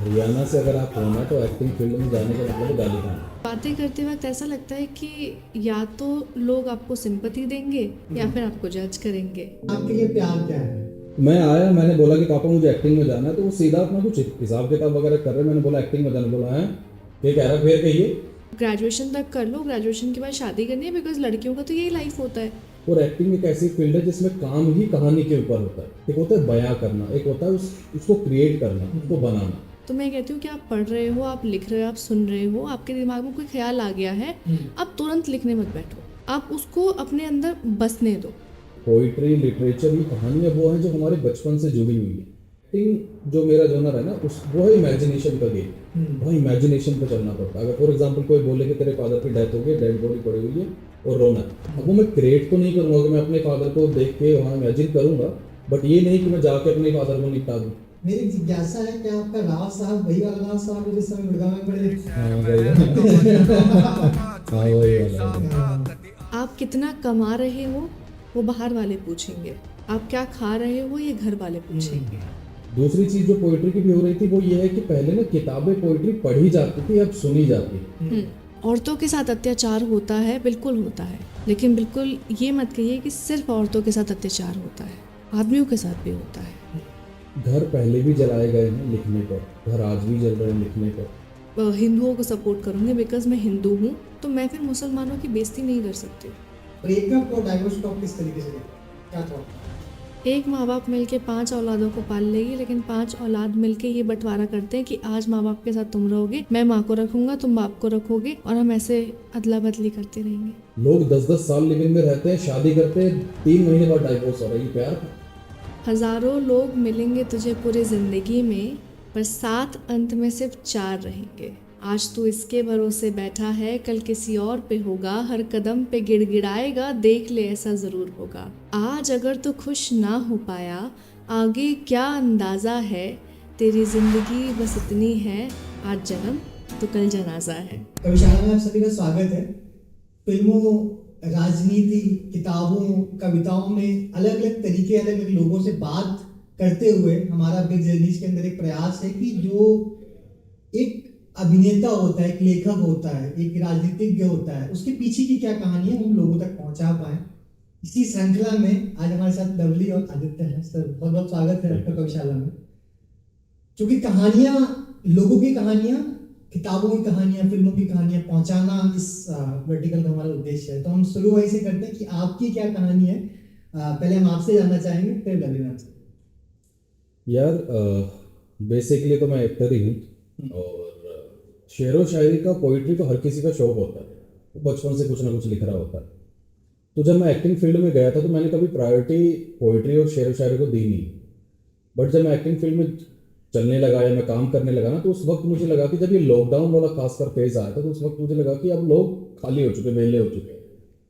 हरियाणा से अगर आप होना तो एक्टिंग फील्ड में जाने का मतलब है गाली खाना। बातें करते वक्त ऐसा लगता है कि या तो लोग आपको सिंपैथी देंगे या फिर आपको जज करेंगे। आपके लिए प्यार क्या है? मैं आया, मैंने बोला कि पापा मुझे एक्टिंग में जाना है, तो वो सीधा अपना कुछ हिसाब किताब वगैरह कर रहे, मैंने बोला एक्टिंग में जाना, बोला है ये कह रहा फिर कहिए। ग्रेजुएशन तक कर लो, ग्रेजुएशन के बाद शादी करनी है, बिकॉज लड़कियों का तो यही लाइफ होता है। और एक्टिंग एक ऐसी फील्ड है जिसमें काम ही कहानी के ऊपर होता है। एक होता है बयां करना, एक होता है उसको क्रिएट करना, उसको बनाना। तो मैं कहती हूँ कि आप पढ़ रहे हो, आप लिख रहे हो, आप सुन रहे हो, आपके दिमाग में कोई ख्याल आ गया है, आप तुरंत लिखने मत बैठो, आप उसको अपने अंदर बसने दो। पोइट्री, लिटरेचर, ये कहानियाँ वो हैं जो हमारे बचपन से जुड़ी हुई है। एक्टिंग जो मेरा जोनर है ना, उस वो है इमेजिनेशन का गेम। वहाँ इमेजिनेशन पे चलना पड़ता है। अगर फॉर एग्जांपल कोई बोले कि तेरे फादर की डेथ हो गई, डेड बॉडी पड़ी हुई है और रोना है, अब वो मैं क्रिएट तो नहीं करूँगा कि मैं अपने फादर को देख के वहाँ इमेजिन करूँगा, बट ये नहीं कि मैं जाके अपने फादर को निपटा दूँ। मेरी जिज्ञासा है कि आपका राव साहब वही वाला राव साहब है जिस समय गुड़गांव में पड़े थे? हाँ वही हाँ वही वाला। आप कितना कमा रहे हो वो बाहर वाले पूछेंगे, आप क्या खा रहे हो ये घर वाले पूछेंगे। दूसरी चीज जो पोइट्री की भी हो रही थी वो ये है कि पहले ना किताबें पोइट्री पढ़ी जाती थी, अब सुनी जाती। औरतों के साथ अत्याचार होता है, बिल्कुल होता है, लेकिन बिल्कुल ये मत कहिए कि सिर्फ औरतों के साथ अत्याचार होता है, आदमियों के साथ भी होता है। घर पहले भी जलाए गए हैं लिखने पर, घर आज भी जल रहे हैं लिखने पर। हिंदुओं को सपोर्ट करूंगी बिकॉज मैं हिंदू हूँ, तो मैं फिर मुसलमानों की बेइज्जती नहीं कर सकती। ब्रेकअप और डाइवोर्स को आप किस तरीके से देखते हैं? क्या थॉट? एक माँ बाप मिलके 5 औलादों को पाल लेगी, लेकिन 5 औलाद मिलके ये बंटवारा करते हैं कि आज माँ बाप के साथ तुम रहोगे, मैं माँ को रखूंगा, तुम बाप को रखोगे, और हम ऐसे अदला बदली करते रहेंगे। लोग 10-10 साल लिविंग में रहते हैं, शादी करते हैं, 3 महीने बाद डाइवोर्स हो रहा है। ये प्यार? हजारों लोग मिलेंगे तुझे पूरी जिंदगी में, पर 7 अंत में सिर्फ 4 रहेंगे। आज तू इसके भरोसे बैठा है, कल किसी और पे होगा, हर कदम पे गिड़गिड़ाएगा, देख ले ऐसा जरूर होगा। आज अगर तू खुश ना हो पाया, आगे क्या अंदाजा है, तेरी जिंदगी बस इतनी है, आज जन्म तो कल जनाजा है। कविशाला में आप सभी का स्वागत है। फिल्मों, राजनीति, किताबों, कविताओं में अलग अलग तरीके, अलग अलग लोगों से बात करते हुए हमारा बिग जर्नीज के अंदर एक प्रयास है कि जो एक अभिनेता होता है, एक लेखक होता है, एक राजनीतिज्ञ होता है, उसके पीछे की क्या कहानी है हम लोगों तक पहुंचा पाए। इसी श्रृंखला में आज हमारे साथ लवली और आदित्य हैं। सर बहुत बहुत स्वागत है आपका कविशाला में। क्योंकि कहानियां, लोगों की कहानियां, किताबों की कहानियां, फिल्मों की कहानियां पहुंचाना इस वर्टिकल का हमारा उद्देश्य है। तो हम शुरू वही से करते हैं कि आपकी क्या कहानी है। पहले हम आपसे जानना चाहेंगे, फिर लवली आपसे। यार बेसिकली तो मैं एक्टर ही हूँ, और शेर व शायरी का, पोइट्री तो हर किसी का शौक होता है, वो बचपन से कुछ ना कुछ लिख रहा होता है। तो जब मैं एक्टिंग फील्ड में गया था तो मैंने कभी प्रायोरिटी पोइट्री और शेर व शायरी को दी नहीं। बट जब मैं एक्टिंग फील्ड में चलने लगा या मैं काम करने लगा ना, तो उस वक्त मुझे लगा कि जब ये लॉकडाउन वाला खासकर फेज आया था, तो उस वक्त मुझे लगा कि अब लोग खाली हो चुके, वेले हो चुके,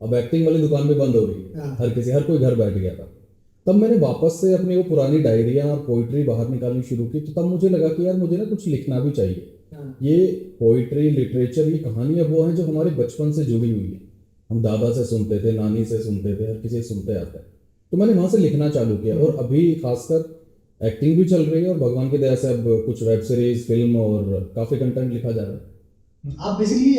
अब एक्टिंग वाली दुकान भी बंद हो रही है, हर कोई घर बैठ गया था। तब मैंने वापस से अपनी वो पुरानी डायरियाँ और पोइट्री बाहर निकालनी शुरू की। तो तब मुझे लगा कि यार मुझे ना कुछ लिखना भी चाहिए। ये पोइट्री, लिटरेचर, ये कहानियाँ वो हैं जो हमारे बचपन से जुड़ी हुई है। हम दादा से सुनते थे, नानी से सुनते थे, हर किसी से सुनते आते हैं। तो मैंने वहाँ से लिखना चालू किया, और अभी खासकर एक्टिंग भी चल रही है, और भगवान की दया से अब कुछ वेब सीरीज, फिल्म और काफ़ी कंटेंट लिखा जा रहा है। आप बेसिकली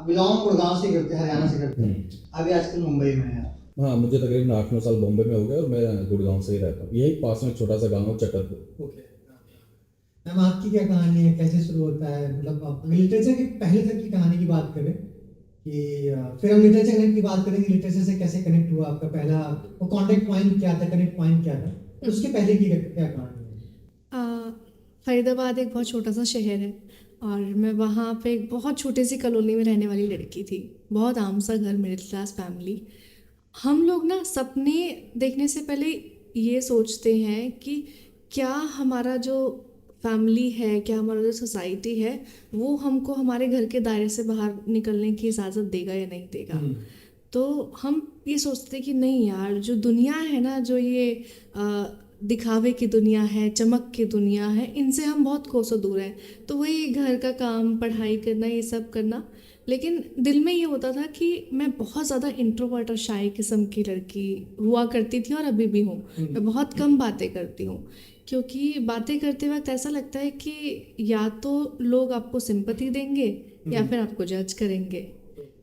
बिलोंग गुड़गांव से करते हैं, हरियाणा से करते हैं, अभी आजकल मुंबई में हैं। हाँ, मुझे तकरीबन 8-9 साल बॉम्बे में हो गए, और मैं गुड़गांव से ही रहता हूँ। यही पास में छोटा सा गाँव है चटरपुर। ओके मैम, आपकी क्या कहानी है, कैसे शुरू होता है? मतलब आप लिटरेचर के पहले तक की कहानी की बात करें कि फिर हम लिटरेचर कनेक्ट की बात करेंगे, लिटरेचर से कैसे कनेक्ट हुआ आपका पहला, वो कांटेक्ट पॉइंट क्या था, कनेक्ट पॉइंट क्या था, उसके पहले की क्या कहानी है? फरीदाबाद एक बहुत छोटा सा शहर है, और मैं वहाँ पे एक बहुत छोटी सी कॉलोनी में रहने वाली लड़की थी। बहुत आम सा घर, मिडिल क्लास फैमिली। हम लोग ना सपने देखने से पहले ये सोचते हैं कि क्या हमारा जो फैमिली है, क्या हमारा जो सोसाइटी है, वो हमको हमारे घर के दायरे से बाहर निकलने की इजाज़त देगा या नहीं देगा। तो हम ये सोचते हैं कि नहीं यार, जो दुनिया है ना, जो ये दिखावे की दुनिया है, चमक की दुनिया है, इनसे हम बहुत कोसों दूर हैं। तो वही घर का काम, पढ़ाई करना, ये सब करना। लेकिन दिल में ये होता था कि मैं बहुत ज़्यादा इंट्रोवर्ट और शाय किस्म की लड़की हुआ करती थी, और अभी भी हूँ। मैं बहुत कम बातें करती हूँ, क्योंकि बातें करते वक्त ऐसा लगता है कि या तो लोग आपको सिंपैथी देंगे या फिर आपको जज करेंगे।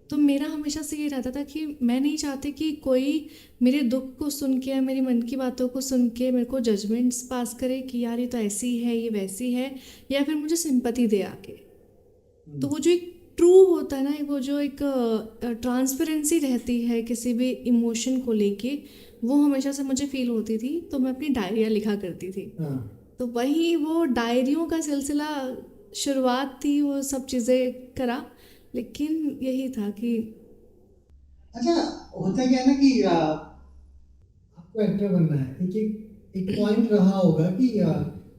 तो मेरा हमेशा से ये रहता था कि मैं नहीं चाहती कि कोई मेरे दुख को सुन के या मेरी मन की बातों को सुन के मेरे को जजमेंट्स पास करे कि यार ये तो ऐसी है, ये वैसी है, या फिर मुझे सिंपैथी दे आके। तो वो जो एक ट्रू होता है ना, वो जो एक ट्रांसपेरेंसी रहती है किसी भी इमोशन को लेके, वो हमेशा से मुझे फील होती थी। तो मैं अपनी डायरियाँ लिखा करती थी। हाँ। तो वही वो डायरियों का सिलसिला शुरुआत थी, वो सब चीज़ें करा। लेकिन यही था कि अच्छा, होता क्या है ना कि आपको एक्टर बनना है, एक पॉइंट रहा होगा कि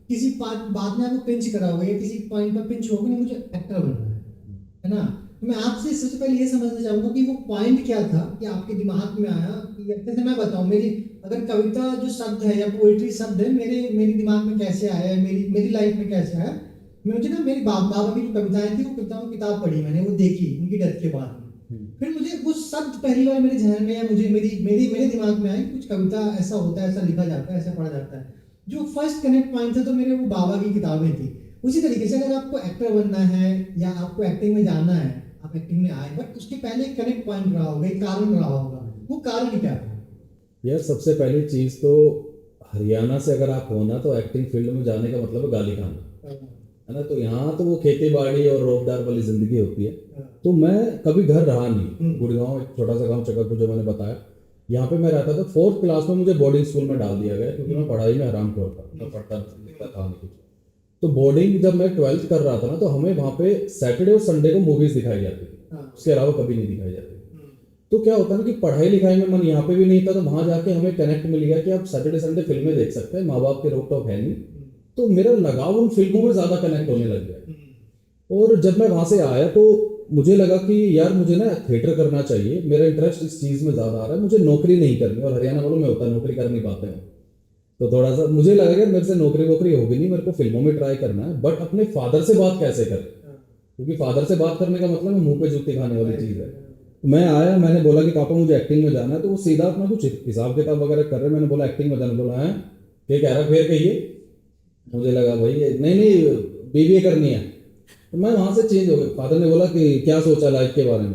किसी बात में आपको पिंच करा होगा या किसी पॉइंट पर पिंच होगा, नहीं मुझे एक्टर बनना है ना। तो मैं आपसे सबसे पहले ये समझना चाहूंगा कि वो पॉइंट क्या था कि आपके दिमाग में आया कि जैसे मैं बताऊं, मेरी अगर कविता जो शब्द है या पोएट्री शब्द है, मेरे दिमाग में कैसे आया है, मेरी लाइफ में कैसे आया। मुझे ना मेरी बाबा की जो कविताएं थी, वो कविताओं की किताब पढ़ी मैंने, वो देखी उनकी डेथ के बाद में। फिर मुझे वो शब्द पहली बार मेरे जहन में या मुझे मेरे दिमाग में आया कि कुछ कविता ऐसा होता है, ऐसा लिखा जाता है, ऐसा पढ़ा जाता है। जो फर्स्ट कनेक्ट पॉइंट था तो मेरे वो बाबा की किताबें थी। उसी तरीके से अगर आपको एक्टर बनना है या आपको एक्टिंग में जाना है, आप एक्टिंग में आए, बट उसके पहले एक कनेक्ट पॉइंट रहा होगा, एक कारण रहा होगा। वो कारण क्या था? यार सबसे पहली चीज़ तो हरियाणा से अगर आप हो ना, तो एक्टिंग फील्ड में जाने का मतलब है गाली खाना, है ना। तो यहाँ तो वो खेती बाड़ी और रोजगार वाली जिंदगी होती है। तो मैं कभी घर रहा नहीं। गुड़गांव एक छोटा सा गांव चकरपुर जो मैंने बताया, यहाँ पे मैं रहता था। 4th क्लास में मुझे बोर्डिंग स्कूल में डाल दिया गया क्योंकि मैं पढ़ाई में हरामखोर था, मैं पढ़ता लिखता था नहीं कुछ। तो बोर्डिंग जब मैं 12th कर रहा था ना, तो हमें वहाँ पे सैटरडे और संडे को मूवीज दिखाई जाती थी, उसके अलावा कभी नहीं दिखाई जाती। तो क्या होता ना कि पढ़ाई लिखाई में मन यहाँ पे भी नहीं था, तो वहाँ जाके हमें कनेक्ट मिल गया कि आप सैटरडे संडे फिल्में देख सकते हैं, माँ बाप के रोक टोक है नहीं। तो मेरा लगाव उन फिल्मों में ज़्यादा कनेक्ट होने लग गया। और जब मैं वहाँ से आया तो मुझे लगा कि यार मुझे ना थिएटर करना चाहिए, मेरा इंटरेस्ट इस चीज़ में ज़्यादा आ रहा है, मुझे नौकरी नहीं करनी। और हरियाणा वालों में होता है नौकरी कर नहीं पाते हैं, तो थोड़ा सा मुझे लगा कि मेरे से नौकरी वोकरी होगी नहीं, मेरे को फिल्मों में ट्राई करना है। बट अपने फादर से बात कैसे करें, क्योंकि फादर से बात करने का मतलब मुंह पे जूती खाने वाली चीज़ है। मैं आया, मैंने बोला कि पापा मुझे एक्टिंग में जाना है। तो वो सीधा अपना कुछ हिसाब किताब वगैरह कर रहे, मैंने बोला एक्टिंग में जाना। बोला है क्या कह रहा, फिर कहिए। मुझे लगा भाई नहीं बीबीए करनी है। तो मैं वहाँ से चेंज हो गया। फादर ने बोला कि क्या सोचा लाइफ के बारे में,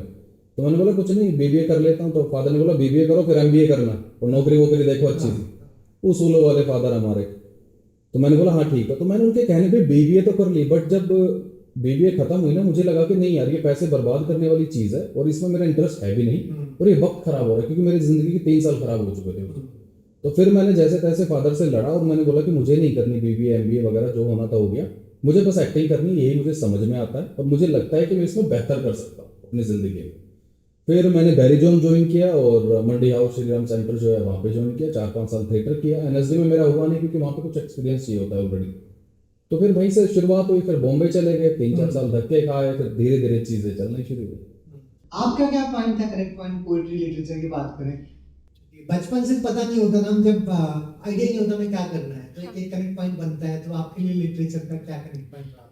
तो मैंने बोला कुछ नहीं, बीबीए कर लेता हूँ। तो फादर ने बोला बीबीए करो फिर एमबीए करना और नौकरी वोकरी देखो अच्छी सी। उसूलों वाले फादर हमारे। तो मैंने बोला हाँ ठीक है। तो मैंने उनके कहने पे बीबीए तो कर ली, बट जब बीबीए खत्म हुई ना, मुझे लगा कि नहीं यार, ये पैसे बर्बाद करने वाली चीज़ है और इसमें मेरा इंटरेस्ट है भी नहीं, और ये वक्त खराब हो रहा है क्योंकि मेरी जिंदगी के 3 साल खराब हो चुके थे। तो फिर मैंने जैसे तैसे फादर से लड़ा और मैंने बोला कि मुझे नहीं करनी बीबीए एमबीए वगैरह, जो होना था हो गया, मुझे बस एक्टिंग करनी, यही मुझे समझ में आता है और मुझे लगता है कि मैं इसमें बेहतर कर सकता हूँ अपनी ज़िंदगी में। फिर मैंने बैरी जोन ज्वाइन किया और मंडी हाउस श्रीराम सेंटर जो है वहाँ पे ज्वाइन किया। 4-5 साल थिएटर किया। एनएसडी में मेरा हुआ नहीं क्योंकि वहाँ पे कुछ एक्सपीरियंस चाहिए होता है ऑलरेडी। तो फिर वहीं से शुरुआत हुई। फिर बॉम्बे चले गए, 3-4 साल धक्के खाए, फिर धीरे धीरे चीज़ें चलनी शुरू हुई। आपका क्या पॉइंट था, करेक्ट पॉइंट पोएट्री लिटरेचर की बात करें? बचपन से पता नहीं होता ना, जब आइडिया नहीं होता मैं क्या करना है, तो एक कनेक्ट पॉइंट बनता है। तो आपके लिए लिटरेचर का क्या कनेक्ट पॉइंट रहा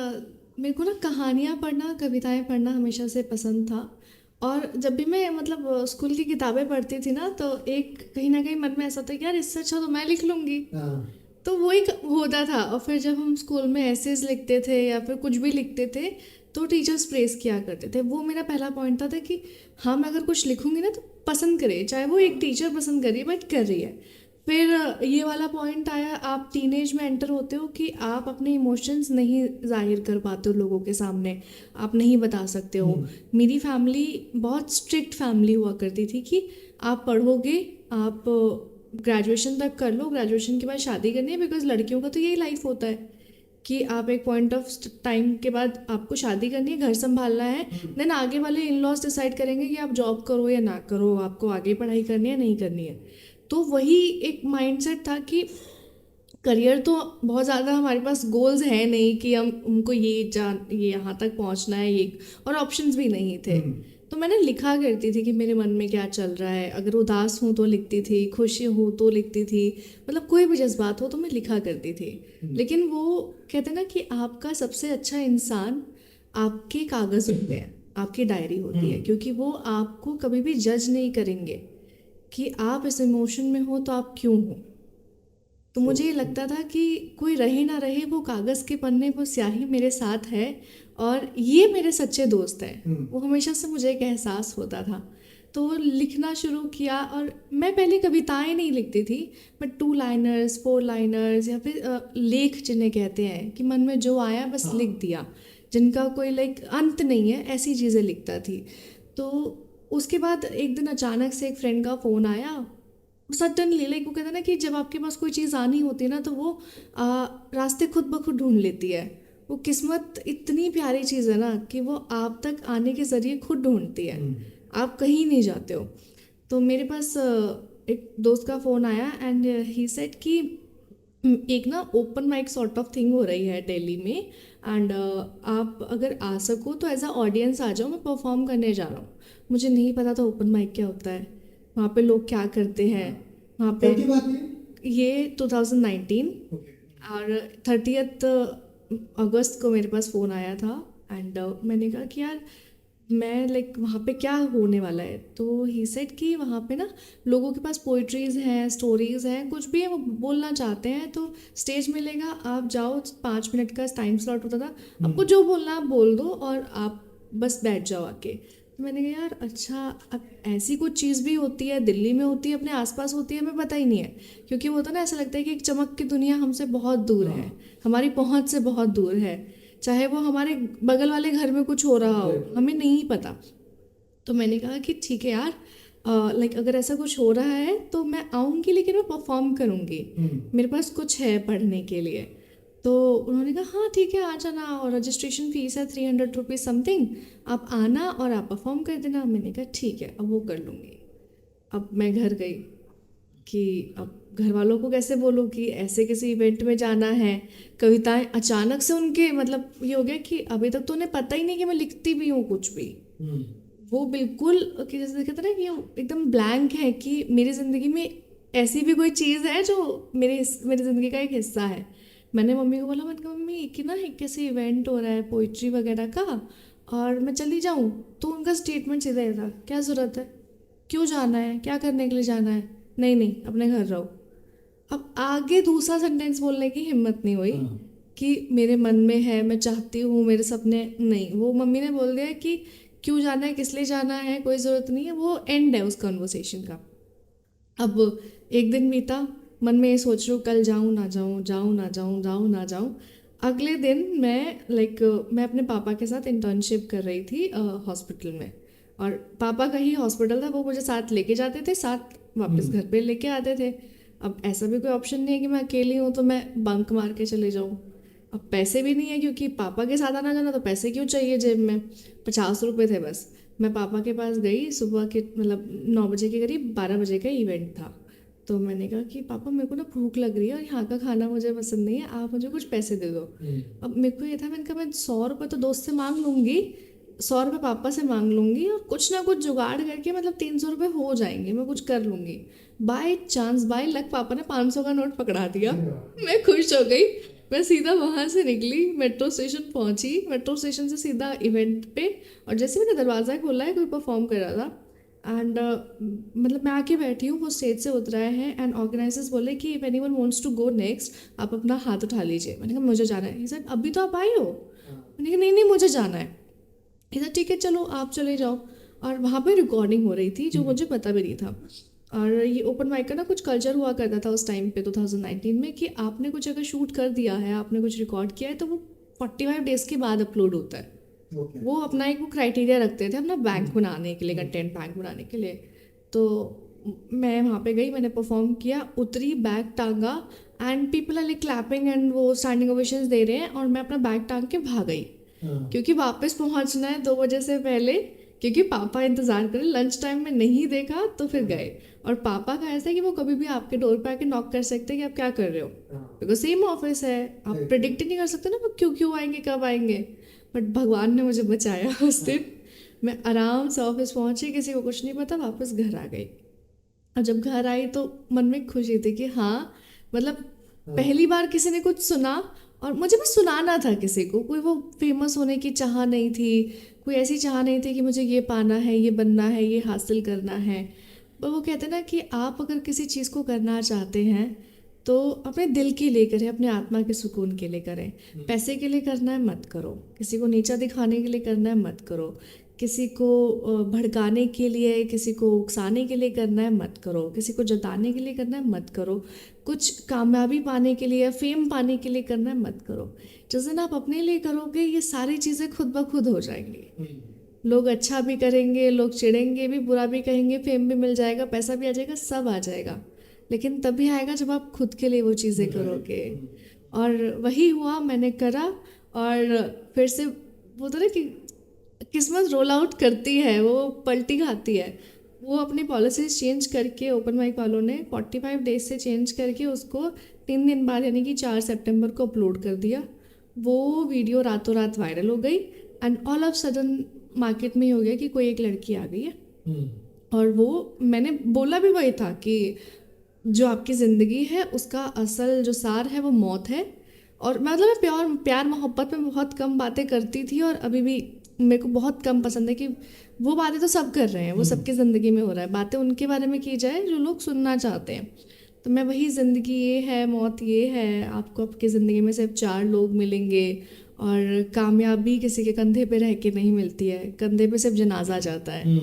था? मेरे को ना कहानियाँ पढ़ना, कविताएं पढ़ना हमेशा से पसंद था। और जब भी मैं मतलब स्कूल की किताबें पढ़ती थी ना, तो एक कहीं ना कहीं मन में ऐसा था कि यार इससे अच्छा तो मैं लिख लूँगी। तो वो एक होता था। और फिर जब हम स्कूल में एसेज लिखते थे या फिर कुछ भी लिखते थे, तो टीचर्स प्रेज किया करते थे। वो मेरा पहला पॉइंट था कि हाँ, मैं अगर कुछ लिखूँगी ना तो पसंद करे, चाहे वो एक टीचर पसंद करिए बट कर रही है। फिर ये वाला पॉइंट आया, आप टीनेज में एंटर होते हो कि आप अपने इमोशंस नहीं जाहिर कर पाते हो लोगों के सामने, आप नहीं बता सकते हो। मेरी फैमिली बहुत स्ट्रिक्ट फैमिली हुआ करती थी कि आप पढ़ोगे, आप ग्रेजुएशन तक कर लो, ग्रेजुएशन के बाद शादी करनी है, बिकॉज लड़कियों का तो यही लाइफ होता है कि आप एक पॉइंट ऑफ टाइम के बाद आपको शादी करनी है, घर संभालना है, देन आगे वाले इन लॉज डिसाइड करेंगे कि आप जॉब करो या ना करो, आपको आगे पढ़ाई करनी है नहीं करनी है। तो वही एक माइंडसेट था कि करियर तो बहुत ज़्यादा हमारे पास गोल्स हैं नहीं कि हमको ये यहाँ तक पहुँचना है, ये और ऑप्शंस भी नहीं थे। तो मैंने लिखा करती थी कि मेरे मन में क्या चल रहा है। अगर उदास हूँ तो लिखती थी, खुशी हूँ तो लिखती थी, मतलब कोई भी जज्बात हो तो मैं लिखा करती थी। लेकिन वो कहते हैं ना कि आपका सबसे अच्छा इंसान आपके कागज़ होते हैं, आपकी डायरी होती है, क्योंकि वो आपको कभी भी जज नहीं करेंगे कि आप इस इमोशन में हो तो आप क्यों हो। तो मुझे ये लगता था कि कोई रहे ना रहे, वो कागज़ के पन्ने, वो स्याही मेरे साथ है और ये मेरे सच्चे दोस्त हैं। वो हमेशा से मुझे एक एहसास होता था। तो लिखना शुरू किया और मैं पहले कविताएं नहीं लिखती थी, बट 2 लाइनर्स 4 लाइनर्स या फिर लेख जिन्हें कहते हैं कि मन में जो आया बस लिख दिया, जिनका कोई लाइक अंत नहीं है, ऐसी चीज़ें लिखता थी। तो उसके बाद एक दिन अचानक से एक फ्रेंड का फ़ोन आया, सडनली, लाइक वो कहते हैं ना कि जब आपके पास कोई चीज़ आनी होती है ना तो वो रास्ते खुद ब खुद ढूंढ लेती है। वो किस्मत इतनी प्यारी चीज़ है ना कि वो आप तक आने के ज़रिए खुद ढूंढती है, आप कहीं नहीं जाते हो। तो मेरे पास एक दोस्त का फ़ोन आया एंड ही सेड कि एक ना open mic sort of thing हो रही है दिल्ली में एंड आप अगर आ सको तो एज अ ऑडियंस आ जाओ, मैं परफॉर्म करने जा रहा हूँ। मुझे नहीं पता था ओपन माइक क्या होता है, वहाँ पे लोग क्या करते हैं वहाँ पे। कब की बात है? ये 2019 ओके। और 30th अगस्त को मेरे पास फ़ोन आया था एंड मैंने कहा कि यार मैं लाइक वहाँ पे क्या होने वाला है। तो ही सेड कि वहाँ पे ना लोगों के पास पोइट्रीज़ हैं, स्टोरीज़ हैं, कुछ भी है वो बोलना चाहते हैं तो स्टेज मिलेगा, आप जाओ, 5 मिनट का टाइम स्लॉट होता था, आपको जो बोलना आप बोल दो और आप बस बैठ जाओ आके। तो मैंने कहा यार अच्छा, अब ऐसी कुछ चीज़ भी होती है, दिल्ली में होती है, अपने आसपास होती है, हमें पता ही नहीं है। क्योंकि वो होता ना, ऐसा लगता है कि एक चमक की दुनिया हमसे बहुत दूर है, हमारी पहुँच से बहुत दूर है, चाहे वो हमारे बगल वाले घर में कुछ हो रहा हो, हमें नहीं पता। तो मैंने कहा कि ठीक है यार, लाइक अगर ऐसा कुछ हो रहा है तो मैं आऊँगी, लेकिन मैं परफॉर्म करूँगी, मेरे पास कुछ है पढ़ने के लिए। तो उन्होंने कहा हाँ ठीक है आ जाना, और रजिस्ट्रेशन फ़ीस है 300 रुपीज़ समथिंग, आप आना और आप परफॉर्म कर देना। मैंने कहा ठीक है, अब वो कर लूँगी। अब मैं घर गई कि अब घर वालों को कैसे बोलूँ कि ऐसे किसी इवेंट में जाना है, कविताएं अचानक से उनके, मतलब ये हो गया कि अभी तक तो उन्हें पता ही नहीं कि मैं लिखती भी हूँ कुछ भी। वो बिल्कुल कि जैसे कहते हैं ना कि वो एकदम ब्लैंक है कि मेरी ज़िंदगी में ऐसी भी कोई चीज़ है जो मेरी ज़िंदगी का एक हिस्सा है। मैंने मम्मी को बोला, मैंने कहा मम्मी कि ना एक कैसे इवेंट हो रहा है पोइट्री वगैरह का और मैं चली जाऊँ। तो उनका स्टेटमेंट सीधा ये था, क्या ज़रूरत है, क्यों जाना है, क्या करने के लिए जाना है, नहीं नहीं अपने घर रहो। अब आगे दूसरा सेंटेंस बोलने की हिम्मत नहीं हुई कि मेरे मन में है, मैं चाहती हूँ, मेरे सपने, नहीं। वो मम्मी ने बोल दिया कि क्यों जाना है, किस लिए जाना है, कोई ज़रूरत नहीं है, वो एंड है उस कन्वर्सेशन का। अब एक दिन बीता, मन में ये सोच रही हूँ कल जाऊँ ना जाऊँ, जाऊँ ना जाऊँ, जाऊँ ना जाऊँ। अगले दिन मैं अपने पापा के साथ इंटर्नशिप कर रही थी हॉस्पिटल में, और पापा का ही हॉस्पिटल था, वो मुझे साथ लेके जाते थे, साथ वापस घर पे लेके आते थे। अब ऐसा भी कोई ऑप्शन नहीं है कि मैं अकेली हूँ तो मैं बंक मार के चले जाऊँ। अब पैसे भी नहीं है क्योंकि पापा के साथ आना जाना, तो पैसे क्यों चाहिए जेब में, 50 रुपये थे बस। मैं पापा के पास गई सुबह के, मतलब 9 बजे के करीब, 12 बजे का इवेंट था। तो मैंने कहा कि पापा मेरे को ना भूख लग रही है और यहाँ का खाना मुझे पसंद नहीं है, आप मुझे कुछ पैसे दे दो। अब मेरे को ये था, मैंने कहा मैं 100 रुपये तो दोस्त से मांग लूँगी, 100 रुपये पापा से मांग लूँगी और कुछ ना कुछ जुगाड़ करके, मतलब 300 रुपये हो जाएंगे, मैं कुछ कर लूँगी। बाय चांस, बाय लक, पापा ने 500 का नोट पकड़ा दिया। मैं खुश हो गई, मैं सीधा वहाँ से निकली, मेट्रो स्टेशन पहुँची, मेट्रो स्टेशन से सीधा इवेंट पे, और जैसे मैंने दरवाज़ा खोला है, कोई परफॉर्म कर रहा था एंड मतलब मैं आके बैठी हूँ, वो स्टेज से उतरा है एंड ऑर्गेनाइजर्स बोले कि if anyone wants to go next, आप अपना हाथ उठा लीजिए। मैंने कहा मुझे जाना है। सर अभी तो आप आए हो। मैंने कहा नहीं नहीं मुझे जाना है। सर ठीक है चलो आप चले जाओ। और वहाँ पे रिकॉर्डिंग हो रही थी जो मुझे पता भी नहीं था। और ये ओपन माइक का ना कुछ कल्चर हुआ करता था उस टाइम पे 2019 में, कि आपने कुछ अगर शूट कर दिया है, आपने कुछ रिकॉर्ड किया है, तो वो 45 डेज़ के बाद अपलोड होता है। वो अपना एक वो क्राइटेरिया रखते थे अपना बैंक बनाने के लिए, कंटेंट बैंक बनाने के लिए। तो मैं वहाँ पे गई, मैंने परफॉर्म किया, उतरी, बैग टांगा and people are like clapping and वो स्टैंडिंग ओवेशंस दे रहे हैं, और मैं अपना बैग टांग के भाग गई क्योंकि वापस पहुँचना है 2 बजे से पहले, क्योंकि पापा इंतज़ार करें। लंच टाइम में नहीं देखा तो फिर गए। और पापा का ऐसा है कि वो कभी भी आपके डोर पे आके नॉक कर सकते हैं कि आप क्या कर रहे हो, बिकॉज सेम ऑफिस है, आप प्रिडिक्ट ही नहीं कर सकते ना वो क्यों आएंगे, कब आएंगे। बट भगवान ने मुझे बचाया उस दिन। मैं आराम से ऑफिस पहुंची, किसी को कुछ नहीं पता, वापस घर आ गई। और जब घर आई तो मन में खुशी थी कि हाँ, मतलब पहली बार किसी ने कुछ सुना, और मुझे बस सुनाना था किसी को, कोई वो फेमस होने की चाह नहीं थी, कोई ऐसी चाह नहीं थी कि मुझे ये पाना है, ये बनना है, ये हासिल करना है। पर वो कहते हैं ना कि आप अगर किसी चीज़ को करना चाहते हैं तो अपने दिल के लिए करें, अपने आत्मा के सुकून के लिए करें। पैसे के लिए करना है मत करो, किसी को नीचा दिखाने के लिए करना है मत करो, किसी को भड़काने के लिए, किसी को उकसाने के लिए करना है मत करो, किसी को जताने के लिए करना है मत करो, कुछ कामयाबी पाने के लिए या फेम पाने के लिए करना है मत करो। जिस दिन आप अपने लिए करोगे ये सारी चीज़ें खुद ब खुद हो जाएंगी। लोग अच्छा भी करेंगे, लोग चिढ़ेंगे भी, बुरा भी कहेंगे, फेम भी मिल जाएगा, पैसा भी आ जाएगा, सब आ जाएगा, लेकिन तभी आएगा जब आप खुद के लिए वो चीज़ें करोगे। और वही हुआ, मैंने करा और फिर से वो तो ना कि किस्मत रोल आउट करती है, वो पलटी खाती है। वो अपनी पॉलिसीज चेंज करके ओपन माइक वालों ने 45 डेज से चेंज करके उसको 3 दिन बाद यानी कि 4 सितंबर को अपलोड कर दिया। वो वीडियो रातों रात वायरल हो गई and all of sudden market में ही हो गया कि कोई एक लड़की आ गई है। और वो मैंने बोला भी वही था कि जो आपकी ज़िंदगी है उसका असल जो सार है वो मौत है। और मतलब मैं प्यार मोहब्बत में बहुत कम बातें करती थी और अभी भी मेरे को बहुत कम पसंद है कि वो बातें तो सब कर रहे हैं, वो सबकी ज़िंदगी में हो रहा है, बातें उनके बारे में की जाए जो लोग सुनना चाहते हैं। तो मैं वही, ज़िंदगी ये है, मौत ये है, आपको आपकी ज़िंदगी में सिर्फ 4 लोग मिलेंगे और कामयाबी किसी के कंधे पे रह के नहीं मिलती है, कंधे पे सिर्फ जनाजा जाता है।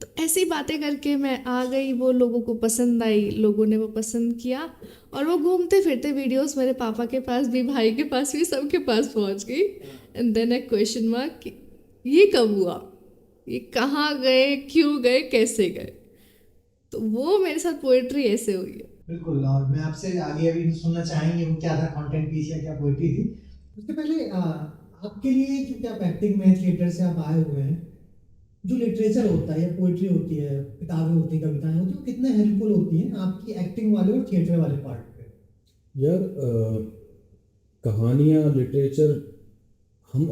तो ऐसी बातें करके मैं आ गई, वो लोगों को पसंद आई, लोगों ने वो पसंद किया और वो घूमते फिरते वीडियोस मेरे पापा के पास भी, भाई के पास भी, सबके पास पहुंच गई। एंड देन एक क्वेश्चन मार्क कि ये कब हुआ, ये कहाँ गए, क्यों गए, कैसे गए। तो वो मेरे साथ पोएट्री ऐसे हुई है। बिल्कुल, और मैं आपसे आगे अभी सुनना चाहेंगे वो क्या था, कंटेंट पीस या क्या पोएट्री थी। उसके पहले आपके लिए, क्योंकि आप एक्टिंग में, थिएटर से आप आए हुए हैं, जो लिटरेचर होता है या पोइट्री होती है, किताबें होती हैं, कविताएं होती हैं, वो कितने हेल्पफुल होती हैं आपकी एक्टिंग वाले और थिएटर वाले पार्ट पे? यार कहानियाँ, लिटरेचर, हम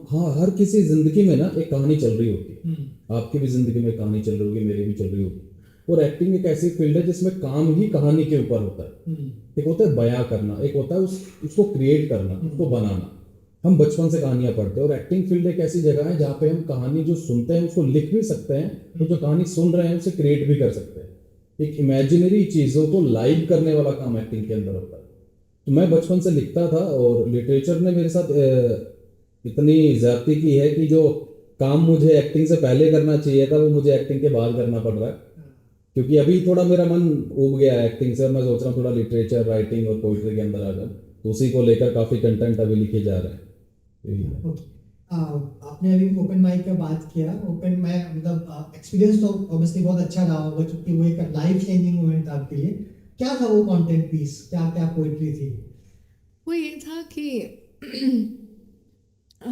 हाँ, हर किसी ज़िंदगी में ना एक कहानी चल रही होती है। आपकी भी ज़िंदगी में कहानी चल रही होगी, मेरी भी चल रही होगी। और एक्टिंग एक ऐसी फील्ड है जिसमें काम ही कहानी के ऊपर होता है। एक होता है बयां करना, एक होता है उसको क्रिएट करना, उसको बनाना। हम बचपन से कहानियां पढ़ते हैं और एक्टिंग फील्ड एक ऐसी जगह है जहाँ पे हम कहानी जो सुनते हैं उसको लिख भी सकते हैं, तो जो कहानी सुन रहे हैं उसे क्रिएट भी कर सकते हैं। एक इमेजिनरी चीज़ों को लाइव करने वाला काम एक्टिंग के अंदर होता है। तो मैं बचपन से लिखता था और लिटरेचर ने मेरे साथ इतनी ज्यादती की है कि जो काम मुझे एक्टिंग से पहले करना चाहिए था वो मुझे एक्टिंग के बाद करना पड़ रहा है, क्योंकि अभी थोड़ा मेरा मन उब गया है एक्टिंग से। मैं सोच रहा हूँ थोड़ा लिटरेचर, राइटिंग और पोइट्री के अंदर आ जाऊँ, तो उसी को लेकर काफ़ी कंटेंट अभी लिखे जा रहे हैं। आपने अभी ओपन माइक का बात किया। ओपन माइक मतलब एक्सपीरियंस तो ऑब्वियसली बहुत अच्छा रहा होगा, क्योंकि वो एक लाइफ चेंजिंग मोमेंट था आपके लिए। क्या था वो कंटेंट पीस, क्या क्या पोइट्री थी? वो ये था कि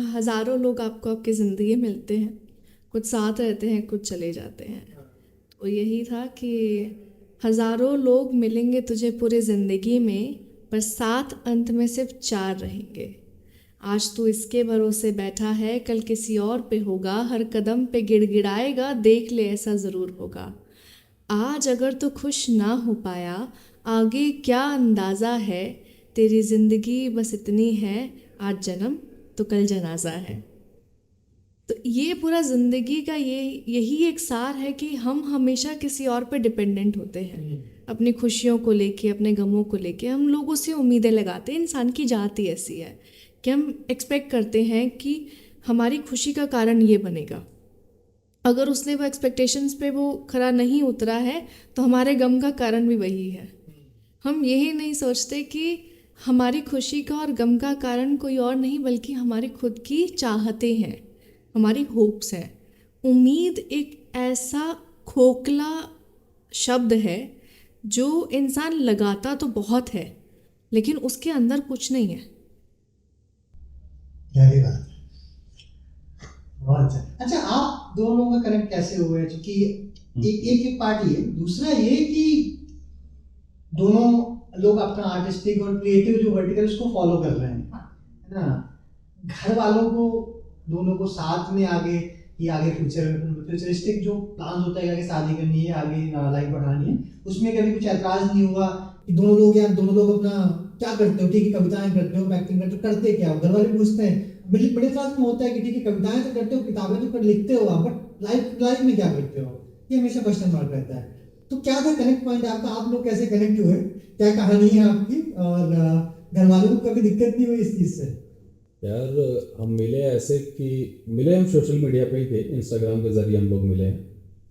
हज़ारों लोग आपको आपकी ज़िंदगी में मिलते हैं, कुछ साथ रहते हैं, कुछ चले जाते हैं। तो यही था कि हज़ारों लोग मिलेंगे तुझे पूरी ज़िंदगी में, पर साथ अंत में सिर्फ 4 रहेंगे। आज तू इसके भरोसे बैठा है, कल किसी और पे होगा, हर कदम पे गिड़गिड़ाएगा, देख ले ऐसा ज़रूर होगा। आज अगर तू खुश ना हो पाया, आगे क्या अंदाज़ा है, तेरी ज़िंदगी बस इतनी है, आज जन्म तो कल जनाजा है। तो ये पूरा ज़िंदगी का यही एक सार है कि हम हमेशा किसी और पे डिपेंडेंट होते हैं। अपनी खुशियों को लेके, अपने गमों को लेके हम लोगों से उम्मीदें लगाते हैं। इंसान की जात ही ऐसी है कि हम एक्सपेक्ट करते हैं कि हमारी खुशी का कारण ये बनेगा। अगर उसने वो एक्सपेक्टेशंस पे वो खरा नहीं उतरा है तो हमारे गम का कारण भी वही है। हम यही नहीं सोचते कि हमारी खुशी का और गम का कारण कोई और नहीं बल्कि हमारी खुद की चाहतें हैं, हमारी होप्स हैं। उम्मीद एक ऐसा खोखला शब्द है जो इंसान लगाता तो बहुत है लेकिन उसके अंदर कुछ नहीं है। गहरी बात है, बहुत अच्छा। आप दोनों लोगों का कनेक्ट कैसे हुए? क्योंकि एक पार्ट ये, दूसरा ये कि दोनों लोग अपना आर्टिस्टिक और क्रिएटिव जो वर्टिकल उसको फॉलो कर रहे हैं, है ना। घर वालों को, दोनों को साथ में आगे फ्यूचरिस्टिक जो प्लान होता है कि आगे शादी करनी है, आगे लाइफ बढ़ानी है, उसमें कभी कुछ ऐतराज नहीं हुआ कि दोनों लोग अपना क्या करते हो? ठीक है, कविताएं करते हो, एक्टिंग करते हो, करते क्या हो? घर वाले पूछते हैं। बड़े क्लास में होता है कि ठीक है, कविताएं तो करते हो, किताबें तो लिखते हो आप, बट लाइफ में क्या करते हो? ये हमेशा क्वेश्चन मार्क रहता है। तो क्या था कनेक्ट पॉइंट आपका, आप लोग कैसे कनेक्ट हुए, क्या कहानी है आपकी, और घर वालों को कभी दिक्कत नहीं हुई इस चीज़ से? यार हम मिले ऐसे कि मिले हम सोशल मीडिया पे ही थे, इंस्टाग्राम के जरिए हम लोग मिले हैं।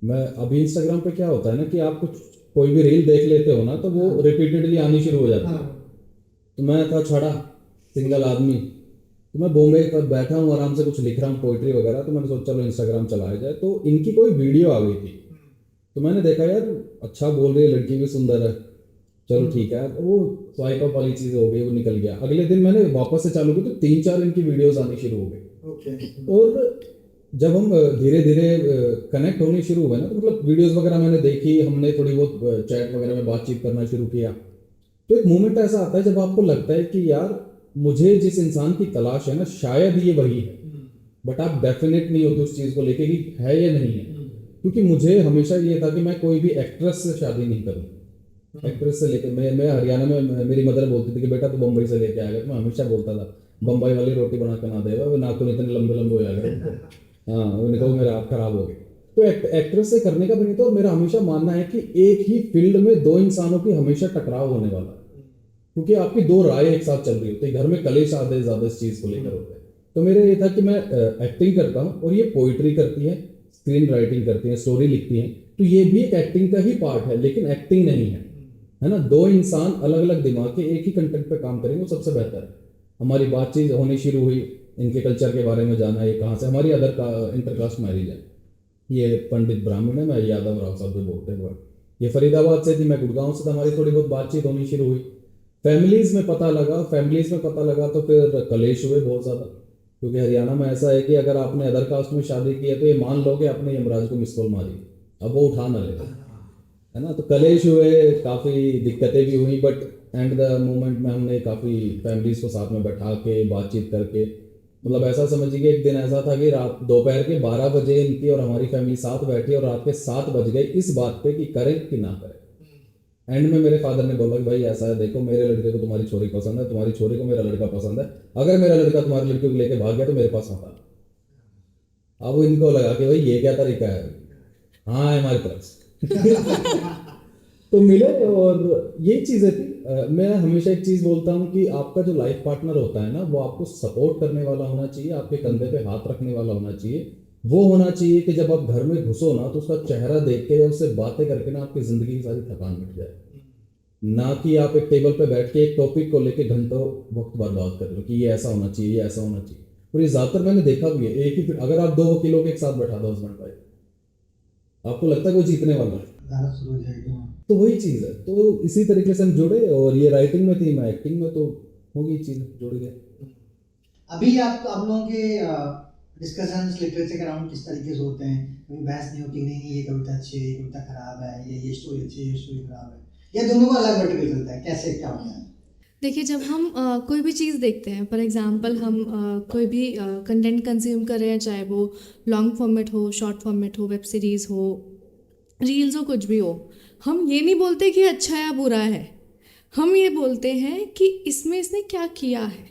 मैं अभी इंस्टाग्राम पे क्या होता है ना कि आप कुछ कोई भी रील देख लेते हो ना तो वो रिपीटेडली आनी शुरू हो जाती है। हाँ। तो मैं था छड़ा सिंगल आदमी, तो मैं बॉम्बे पर बैठा हूँ आराम से कुछ लिख रहा हूँ पोइट्री वगैरह, तो मैंने सोचा चलो इंस्टाग्राम चलाया जाए। तो इनकी कोई वीडियो आ गई थी, तो मैंने देखा यार अच्छा बोल रही है लड़की भी सुंदर है, चलो ठीक है। तो वो स्वाइप अप वाली चीज़ हो गई, वो निकल गया। अगले दिन मैंने वापस से चालू की तो 3-4 इनकी वीडियोस आनी शुरू हो गई। ओके। और जब हम धीरे धीरे कनेक्ट होने शुरू हुए ना, तो मतलब वीडियोस वगैरह मैंने देखी, हमने थोड़ी बहुत चैट वगैरह में बातचीत करना शुरू किया। तो एक मोमेंट ऐसा आता है जब आपको लगता है कि यार मुझे जिस इंसान की तलाश है ना शायद ये वही है, बट आप डेफिनेट नहीं होते उस चीज़ को लेके कि है या नहीं है। क्योंकि मुझे हमेशा ये था कि मैं कोई भी एक्ट्रेस से शादी नहीं करूँ। एक्ट्रेस से लेकर मैं हरियाणा में मेरी मदर बोलती थी कि बेटा तू बम्बई से लेके आएगा, तो मैं हमेशा बोलता था बम्बई वाली रोटी बना के ना देगा, वो नाखून इतने लंबे लंबे हो जाएगा। हाँ उन्होंने कहा मेरे हाथ खराब हो गए। तो एक्ट्रेस से करने का भी नहीं था। और मेरा हमेशा मानना है कि एक ही फील्ड में दो इंसानों की हमेशा टकराव होने वाला है, क्योंकि आपकी दो राय एक साथ चल रही होती है। घर में कलेश आधे ज्यादा इस चीज को लेकर होते हैं। तो मेरा ये था कि मैं एक्टिंग करता हूँ और ये पोइट्री करती है, स्क्रीन राइटिंग करती है, स्टोरी लिखती है, तो ये भी एक एक्टिंग का ही पार्ट है, लेकिन एक्टिंग नहीं है ना। दो इंसान अलग अलग दिमाग के एक ही कंटेंट पे काम करेंगे वो सबसे बेहतर है। हमारी बातचीत होनी शुरू हुई, इनके कल्चर के बारे में जाना, ये कहाँ से, हमारी अदर का इंटरकास्ट मैरिज है। ये पंडित ब्राह्मण है, मैं यादव राव साहब जो बोलते हुए, ये फरीदाबाद से थी, मैं गुड़गांव से था। हमारी थोड़ी बहुत बातचीत होनी शुरू हुई, फैमिलीज में पता लगा तो फिर कलेश हुए बहुत ज़्यादा। क्योंकि हरियाणा में ऐसा है कि अगर आपने अदर कास्ट में शादी की है तो ये मान लो कि आपने यमराज को मिस कॉल मारी, अब वो उठा ना लेगा, है ना। तो कलेश हुए, काफ़ी दिक्कतें भी हुई, बट एंड द मोमेंट में हमने काफ़ी फैमिलीज को साथ में बैठा के बातचीत करके, मतलब ऐसा समझिए कि एक दिन ऐसा था कि रात दोपहर के 12 बजे इनकी और हमारी फैमिली साथ बैठी और रात के 7 बज गए इस बात पे कि करें कि ना करें। एंड में मेरे फादर ने बोला कि भाई ऐसा है, देखो मेरे लड़के को तुम्हारी छोरी पसंद है, तुम्हारी छोरी को मेरा लड़का पसंद है, अगर मेरा लड़का तुम्हारी लड़की को लेके भाग गया तो मेरे पास मत आना। अब इनको लगा कि भाई ये क्या तरीका है, हाँ है हमारी तरफ से। तो मिले और यही चीज़ें थी। मैं हमेशा एक चीज़ बोलता हूँ कि आपका जो लाइफ पार्टनर होता है ना, वो आपको सपोर्ट करने वाला होना चाहिए, आपके कंधे पे हाथ रखने वाला होना चाहिए। वो होना चाहिए कि जब आप घर में घुसो ना तो उसका चेहरा देख के या उससे बातें करके ना आपकी ज़िंदगी की सारी थकान मिट जाए। ना कि आप एक टेबल पे बैठ के एक टॉपिक को लेके घंटों वक्त बर्बाद कर लो कि ये ऐसा होना चाहिए, ये ऐसा होना चाहिए। और ये ज़्यादातर मैंने देखा भी है, एक ही अगर आप 2 वकीलों के एक साथ बैठा दो हस्बैंड वाइफ, आपको लगता है कोई जीतने वाला है? तो वही चीज़ है। तो इसी तरीके से हम जुड़े, और ये राइटिंग में थी, मैं एक्टिंग में, तो होगी चीज़ जुड़ गए। अभी आप लोगों के डिस्कशंस लिटरेचर के अराउंड किस तरीके से होते हैं? कभी बहस नहीं होती, नहीं ये कविता अच्छी है, ये कविता खराब है, ये स्टोरी अच्छी है, ये स्टोरी खराब है, या दोनों का अलग वर्टिकल चलता है, कैसे क्या होता है? देखिए, जब हम कोई भी चीज़ देखते हैं, फॉर एग्जांपल हम कोई भी कंटेंट कंज्यूम कर रहे हैं, चाहे वो लॉन्ग फॉर्मेट हो, शॉर्ट फॉर्मेट हो, वेब सीरीज़ हो, रील्स हो, कुछ भी हो, हम ये नहीं बोलते कि अच्छा है या बुरा है। हम ये बोलते हैं कि इसमें इसने क्या किया है।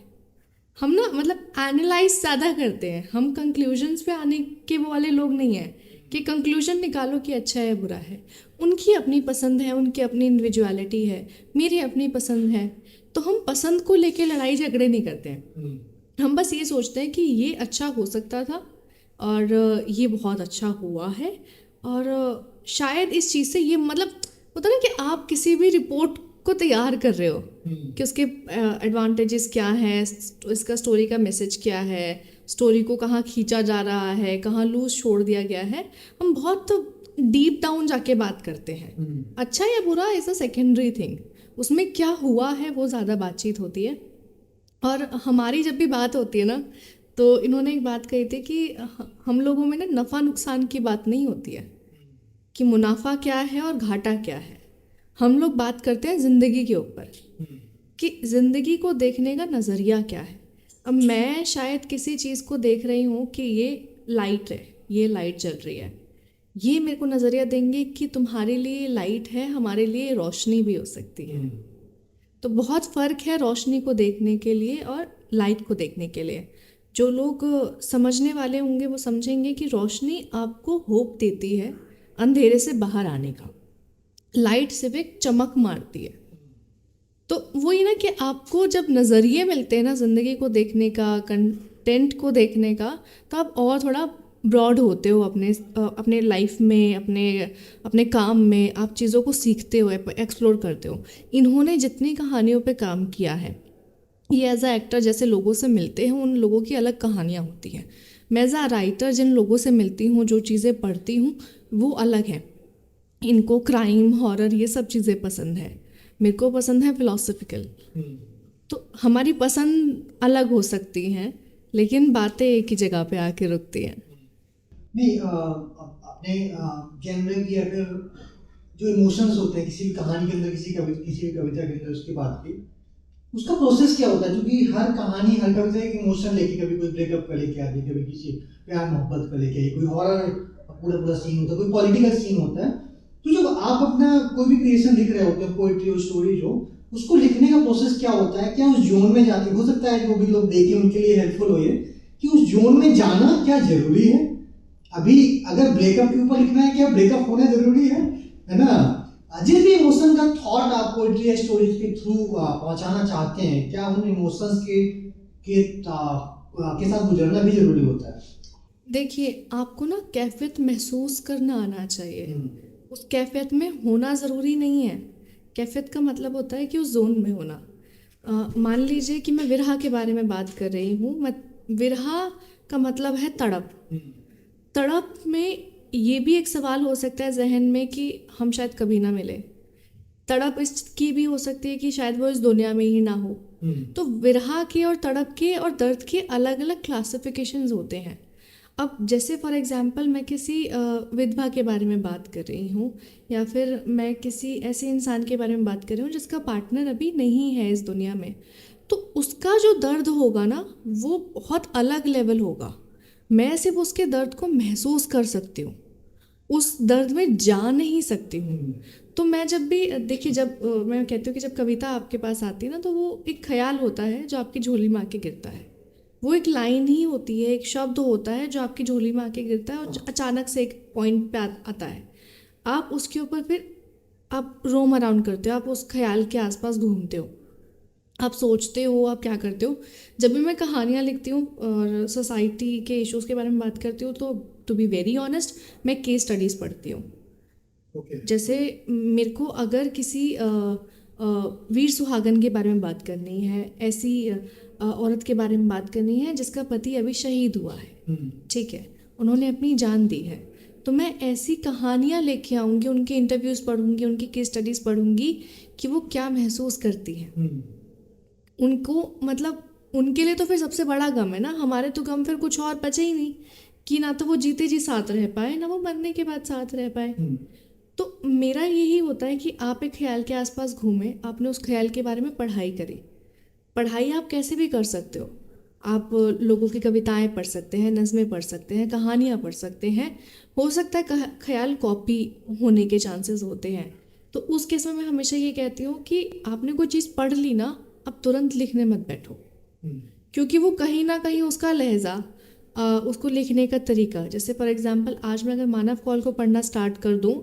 हम ना मतलब एनालाइज ज़्यादा करते हैं, हम कंक्लूजन्स पे आने के वो वाले लोग नहीं हैं कि कंक्लूजन निकालो कि अच्छा है बुरा है। उनकी अपनी पसंद है, उनकी अपनी इंडिविजुअलिटी है, मेरी अपनी पसंद है। तो हम पसंद को लेके लड़ाई झगड़े नहीं करते हैं। हम बस ये सोचते हैं कि ये अच्छा हो सकता था और ये बहुत अच्छा हुआ है, और शायद इस चीज़ से ये मतलब होता ना कि आप किसी भी रिपोर्ट को तैयार कर रहे हो कि उसके एडवांटेजेस क्या है, इसका स्टोरी का मैसेज क्या है, स्टोरी को कहाँ खींचा जा रहा है, कहाँ लूज छोड़ दिया गया है। हम बहुत डीप डाउन जाके बात करते हैं। अच्छा या बुरा इज़ अ सेकेंडरी थिंग, उसमें क्या हुआ है वो ज़्यादा बातचीत होती है। और हमारी जब भी बात होती है ना, तो इन्होंने एक बात कही थी कि हम लोगों में ना नफ़ा नुकसान की बात नहीं होती है कि मुनाफा क्या है और घाटा क्या है। हम लोग बात करते हैं ज़िंदगी के ऊपर कि ज़िंदगी को देखने का नज़रिया क्या है। अब मैं शायद किसी चीज़ को देख रही हूँ कि ये लाइट है, ये लाइट जल रही है, ये मेरे को नज़रिया देंगे कि तुम्हारे लिए लाइट है, हमारे लिए रोशनी भी हो सकती है। तो बहुत फ़र्क है रोशनी को देखने के लिए और लाइट को देखने के लिए। जो लोग समझने वाले होंगे वो समझेंगे कि रोशनी आपको होप देती है अंधेरे से बाहर आने का। लाइट सिर्फ एक चमक मारती है। तो वही ना कि आपको जब नज़रिए मिलते हैं ना ज़िंदगी को देखने का, कंटेंट को देखने का, तो आप और थोड़ा ब्रॉड होते हो अपने लाइफ में, अपने काम में। आप चीज़ों को सीखते हो, एक्सप्लोर करते हो। इन्होंने जितनी कहानियों पे काम किया है, ये एज अ एक्टर जैसे लोगों से मिलते हैं, उन लोगों की अलग कहानियाँ होती हैं। मैं एज अ राइटर जिन लोगों से मिलती हूँ, जो चीज़ें पढ़ती हूँ, वो अलग है। इनको क्राइम, हॉरर, ये सब चीज़ें पसंद है। मेरे को पसंद है फिलोसफिकल। तो हमारी पसंद अलग हो सकती हैं, लेकिन बातें एक ही जगह पे आके रुकती हैं। नहीं, अपने जेनर की या फिर जो इमोशंस होते हैं किसी भी कहानी के अंदर, किसी भी कविता के अंदर, उसकी बात की, उसका प्रोसेस क्या होता है? क्योंकि हर कहानी, हर कविता एक इमोशन लेके, कभी कोई ब्रेकअप का लेके आती है, कभी किसी प्यार मोहब्बत का लेके आई, कोई हॉरर पूरा पूरा सीन होता है, कोई पॉलिटिकल सीन होता है। तो जब आप अपना कोई भी क्रिएशन लिख रहे होते हैं, पोइट्री हो, स्टोरीज हो, उसको लिखने का प्रोसेस क्या होता है? क्या उस जोन में जाते, हो सकता है जो भी लोग देखें उनके लिए हेल्पफुल हो ये कि उस जोन में जाना क्या जरूरी है? अभी अगर ब्रेकअप के ऊपर लिखना है, क्या ब्रेकअप होना जरूरी है ना? जिस भी इमोशन का थॉट आप पोइट्री या स्टोरीज के थ्रू पहुंचाना चाहते हैं, क्या उन इमोशंस के साथ गुजरना भी जरूरी होता है? देखिए, आपको ना कैफियत महसूस करना आना चाहिए। उस कैफियत में होना ज़रूरी नहीं है। कैफियत का मतलब होता है कि उस जोन में होना। मान लीजिए कि मैं विरह के बारे में बात कर रही हूँ। विरह का मतलब है तड़प। तड़प में ये भी एक सवाल हो सकता है जहन में कि हम शायद कभी ना मिले। तड़प इसकी भी हो सकती है कि शायद वो इस दुनिया में ही ना हो। तो विरह के और तड़प के और दर्द के अलग अलग क्लासिफिकेशंस होते हैं। अब जैसे फॉर एग्जांपल मैं किसी विधवा के बारे में बात कर रही हूँ, या फिर मैं किसी ऐसे इंसान के बारे में बात कर रही हूँ जिसका पार्टनर अभी नहीं है इस दुनिया में, तो उसका जो दर्द होगा ना, वो बहुत अलग लेवल होगा। मैं सिर्फ उसके दर्द को महसूस कर सकती हूँ, उस दर्द में जा नहीं सकती हूँ। तो मैं जब भी देखिए, जब मैं कहती हूँ कि जब कविता आपके पास आती है ना, तो वो एक ख्याल होता है जो आपकी झोली में आके गिरता है। वो एक लाइन ही होती है, एक शब्द होता है जो आपकी झोली में आके गिरता है और अचानक से एक पॉइंट पे आता है। आप उसके ऊपर फिर आप रोम अराउंड करते हो, आप उस ख्याल के आसपास घूमते हो, आप सोचते हो, आप क्या करते हो। जब भी मैं कहानियाँ लिखती हूँ और सोसाइटी के इश्यूज़ के बारे में बात करती हूँ, तो टू बी वेरी ऑनेस्ट मैं केस स्टडीज़ पढ़ती हूँ। जैसे मेरे को अगर किसी वीर सुहागन के बारे में बात करनी है, ऐसी औरत के बारे में बात करनी है जिसका पति अभी शहीद हुआ है, ठीक है, उन्होंने अपनी जान दी है, तो मैं ऐसी कहानियाँ लेके आऊँगी, उनके इंटरव्यूज़ पढ़ूँगी, उनकी केस स्टडीज़ पढ़ूँगी कि वो क्या महसूस करती हैं। उनको मतलब उनके लिए तो फिर सबसे बड़ा गम है ना, हमारे तो गम फिर कुछ और बचे ही नहीं कि ना तो वो जीते जी साथ रह पाए, ना वो मरने के बाद साथ रह पाए। तो मेरा यही होता है कि आप एक ख्याल के आसपास घूमें, आपने उस ख्याल के बारे में पढ़ाई करी। पढ़ाई आप कैसे भी कर सकते हो, आप लोगों की कविताएं पढ़ सकते हैं, नज़में पढ़ सकते हैं, कहानियाँ पढ़ सकते हैं। हो सकता है ख्याल कॉपी होने के चांसेस होते हैं, तो उस केस में मैं हमेशा ये कहती हूँ कि आपने कोई चीज़ पढ़ ली ना, अब तुरंत लिखने मत बैठो, क्योंकि वो कहीं ना कहीं उसका लहजा, उसको लिखने का तरीका, जैसे फॉर एग्जांपल आज मैं अगर मानव कौल को पढ़ना स्टार्ट कर दूं,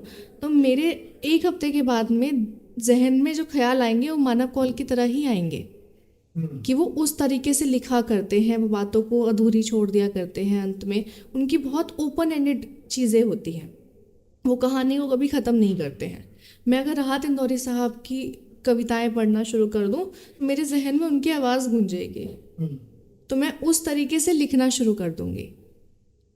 तो मेरे एक हफ्ते के बाद में जहन में जो ख्याल आएंगे वो मानव कौल की तरह ही आएंगे, कि वो उस तरीके से लिखा करते हैं, वो बातों को अधूरी छोड़ दिया करते हैं, अंत में उनकी बहुत ओपन एंडेड चीज़ें होती हैं, वो कहानी को कभी ख़त्म नहीं करते हैं। मैं अगर राहत इंदौरी साहब की कविताएं पढ़ना शुरू कर दूं, मेरे जहन में उनकी आवाज़ गूंजेगी, तो मैं उस तरीके से लिखना शुरू कर दूंगी।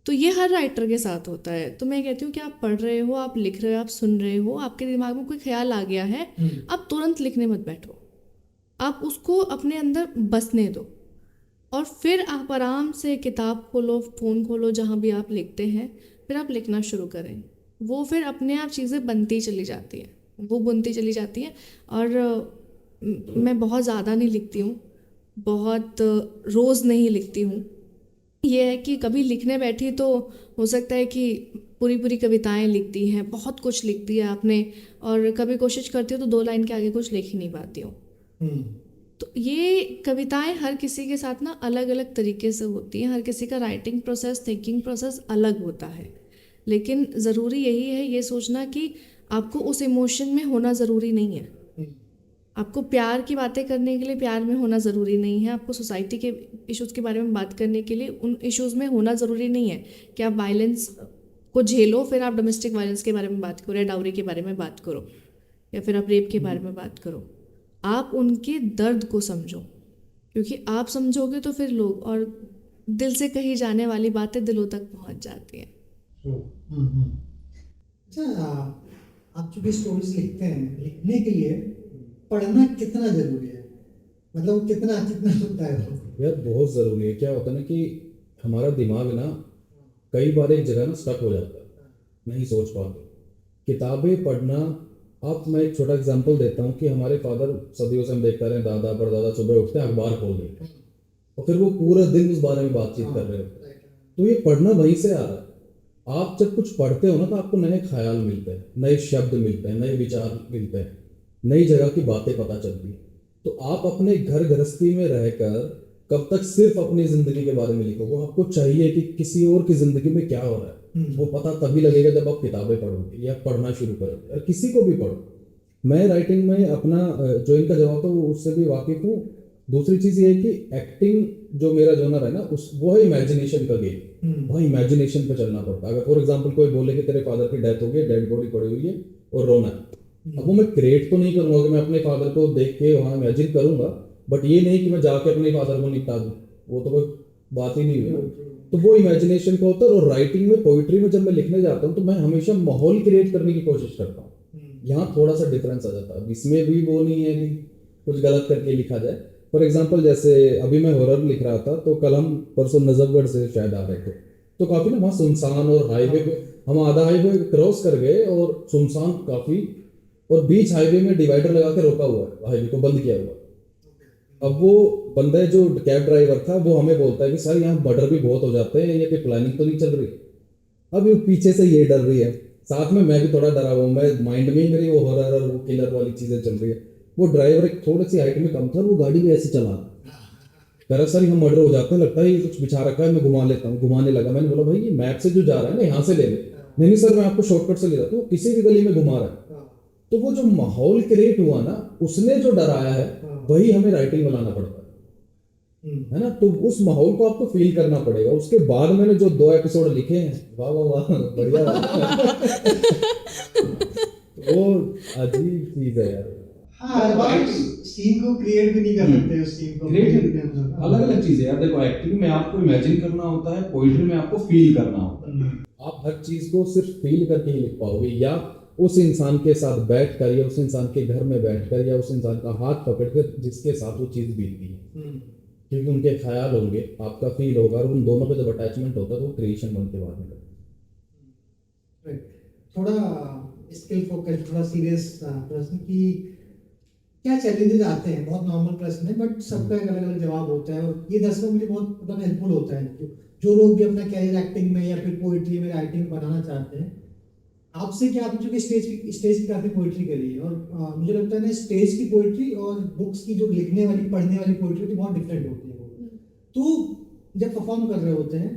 तो ये हर राइटर के साथ होता है। तो मैं कहती हूँ कि आप पढ़ रहे हो, आप लिख रहे हो, आप सुन रहे हो, आपके दिमाग में कोई ख्याल आ गया है, आप तुरंत लिखने मत बैठो, आप उसको अपने अंदर बसने दो, और फिर आप आराम से किताब खोलो, फ़ोन खोलो, जहाँ भी आप लिखते हैं, फिर आप लिखना शुरू करें। वो फिर अपने आप चीज़ें बनती चली जाती हैं, वो बुनती चली जाती हैं। और मैं बहुत ज़्यादा नहीं लिखती हूँ, बहुत रोज़ नहीं लिखती हूँ। ये है कि कभी लिखने बैठी तो हो सकता है कि पूरी पूरी कविताएं लिख दी हैं, बहुत कुछ लिख दिया आपने, और कभी कोशिश करती हूँ तो 2 लाइन के आगे कुछ लिख ही नहीं पाती हूँ। तो ये कविताएं हर किसी के साथ ना अलग अलग तरीके से होती हैं, हर किसी का राइटिंग प्रोसेस, थिंकिंग प्रोसेस अलग होता है, लेकिन ज़रूरी यही है ये सोचना कि आपको उस इमोशन में होना ज़रूरी नहीं है। आपको प्यार की बातें करने के लिए प्यार में होना ज़रूरी नहीं है। आपको सोसाइटी के इश्यूज़ के बारे में बात करने के लिए उन इश्यूज़ में होना ज़रूरी नहीं है कि आप वायलेंस को झेलो फिर आप डोमेस्टिक वायलेंस के बारे में बात करो या डाउरी के बारे में बात करो या फिर आप रेप के बारे में बात करो। आप उनके दर्द को समझो, क्योंकि आप समझोगे तो फिर लोग, और दिल से कही जाने वाली बातें दिलों तक पहुंच जाती हैं। अच्छा, आप चूंकि स्टोरीज लिखते हैं, लिखने के लिए पढ़ना कितना जरूरी है? मतलब कितना कितना होता है वो? यार बहुत ज़रूरी है। क्या होता है ना कि हमारा दिमाग ना कई बार एक जगह ना स्टक हो जाता है, नहीं सोच पाते। किताबें पढ़ना, आप मैं एक छोटा एग्जांपल देता हूँ कि हमारे फादर सदियों से हम देखते रहे, दादा परदादा सुबह उठते हैं अखबार खोल लेते हैं और फिर वो पूरा दिन उस बारे में बातचीत कर रहे होते हैं। तो ये पढ़ना वहीं से आ रहा है। आप जब कुछ पढ़ते हो ना तो आपको नए ख्याल मिलते हैं, नए शब्द मिलते हैं, नए विचार मिलते हैं, नई जगह की बातें पता चलती हैं। तो आप अपने घर गृहस्थी में रहकर कब तक सिर्फ अपनी जिंदगी के बारे में लिखोगे? आपको चाहिए कि किसी और की जिंदगी में क्या हो रहा है, वो पता तभी लगेगा जब आप किताबें पढ़ोगे या पढ़ना शुरू करोगे, और किसी को भी पढ़ो। मैं राइटिंग में अपना जो इनका जवाब था वो उससे भी वाकिफ हूँ। दूसरी चीज़ ये है कि एक्टिंग जो मेरा जोनर है ना, उस वो है इमेजिनेशन का गेम। वहाँ इमेजिनेशन पे चलना पड़ता है। अगर फॉर एग्जांपल कोई बोले कि तेरे फादर की डेथ हो गई, डेड बॉडी पड़ी हुई है और रोना है, अब वो मैं क्रिएट तो नहीं करूँगा कि मैं अपने फादर को देख के वहाँ इमेजिन करूँगा, बट ये नहीं कि मैं जाके अपने फादर को निपटा दूँ, वो तो कोई बात ही नहीं हुई। तो वो इमेजिनेशन का होता है। और राइटिंग में, पोइट्री में जब मैं लिखने जाता हूँ तो मैं हमेशा माहौल क्रिएट करने की कोशिश करता हूँ। यहाँ थोड़ा सा डिफरेंस आ जाता है। इसमें भी वो नहीं है कि कुछ गलत करके लिखा जाए। फॉर एग्जाम्पल जैसे अभी मैं हॉरर लिख रहा था, तो कल हम परसों नजफगढ़ से शायद आ रहे थे, तो काफ़ी ना वहाँ सुनसान और हाईवे पे हम आधा हाईवे क्रॉस कर गए और सुनसान काफ़ी, और बीच हाईवे में डिवाइडर लगा के रोका हुआ है, हाईवे को बंद किया हुआ है। अब वो बंदा जो कैब ड्राइवर था वो हमें बोलता है कि सर यहाँ मर्डर भी बहुत हो जाते हैं, ये कि प्लानिंग तो नहीं चल रही। अब ये पीछे से ये डर रही है, साथ में मैं भी थोड़ा डरा हुआ हूँ। मैं माइंड में ही मेरी वो हॉरर और वो किलर वाली चीज़ें चल रही है। वो ड्राइवर एक थोड़ी सी हाइट में कम था, वो गाड़ी भी ऐसी चला कह रहा सर यहाँ मर्डर हो जाते हैं, लगता है ये कुछ बिछा रखा है, मैं घुमा लेता हूँ। घुमाने लगा। मैंने बोला भाई ये मैप से जो जा रहा है ना यहाँ से ले ले। नहीं सर मैं आपको शॉर्टकट से ले रहा हूँ। तो किसी भी गली में घुमा रहा है। तो वो जो माहौल क्रिएट हुआ ना, उसने जो डराया है वही हमें राइटिंग बनाना पड़ता है ना। तो उस माहौल को आपको फील करना पड़ेगा। उसके बाद मैंने जो 2 एपिसोड लिखे हैं, वाह वाह वाह, बढ़िया। वो अजीब चीज है यार। हाँ, हर बार सीन को क्रिएट भी नहीं कर सकते, उस सीन को अलग अलग चीजें यार। देखो एक्टिंग में आपको इमेजिन करना होता है, पोइट्री में आपको फील करना होता है। आप हर चीज को सिर्फ फील करके ही लिख पाओगे, या उस इंसान के साथ बैठकर, या उस इंसान के घर में बैठकर, या उस इंसान का हाथ पकड़कर जिसके साथ वो चीज बीतती है। क्योंकि उनके ख्याल होंगे, आपका फील होगा, और उन दोनों पे जब अटैचमेंट होता है तो वो क्रिएशन बन के बाहर निकलता है। थोड़ा स्किल फोकस, थोड़ा सीरियस प्रश्न की क्या चैलेंजेस आते हैं? बहुत नॉर्मल प्रश्न है, बट सबका एक अलग अलग जवाब होता है, और ये दर्शकों के लिए बहुत मतलब हेल्पफुल होता है, जो लोग भी अपना कैरियर एक्टिंग में या फिर पोइट्री में, राइटिंग बनाना चाहते हैं। आपसे क्या, आपने चूंकि स्टेज की काफ़ी पोइट्री करी है, और मुझे लगता है ना स्टेज की पोइट्री और बुक्स की जो लिखने वाली, पढ़ने वाली पोइट्री तो बहुत डिफरेंट होती है वो। तो जब परफॉर्म कर रहे होते हैं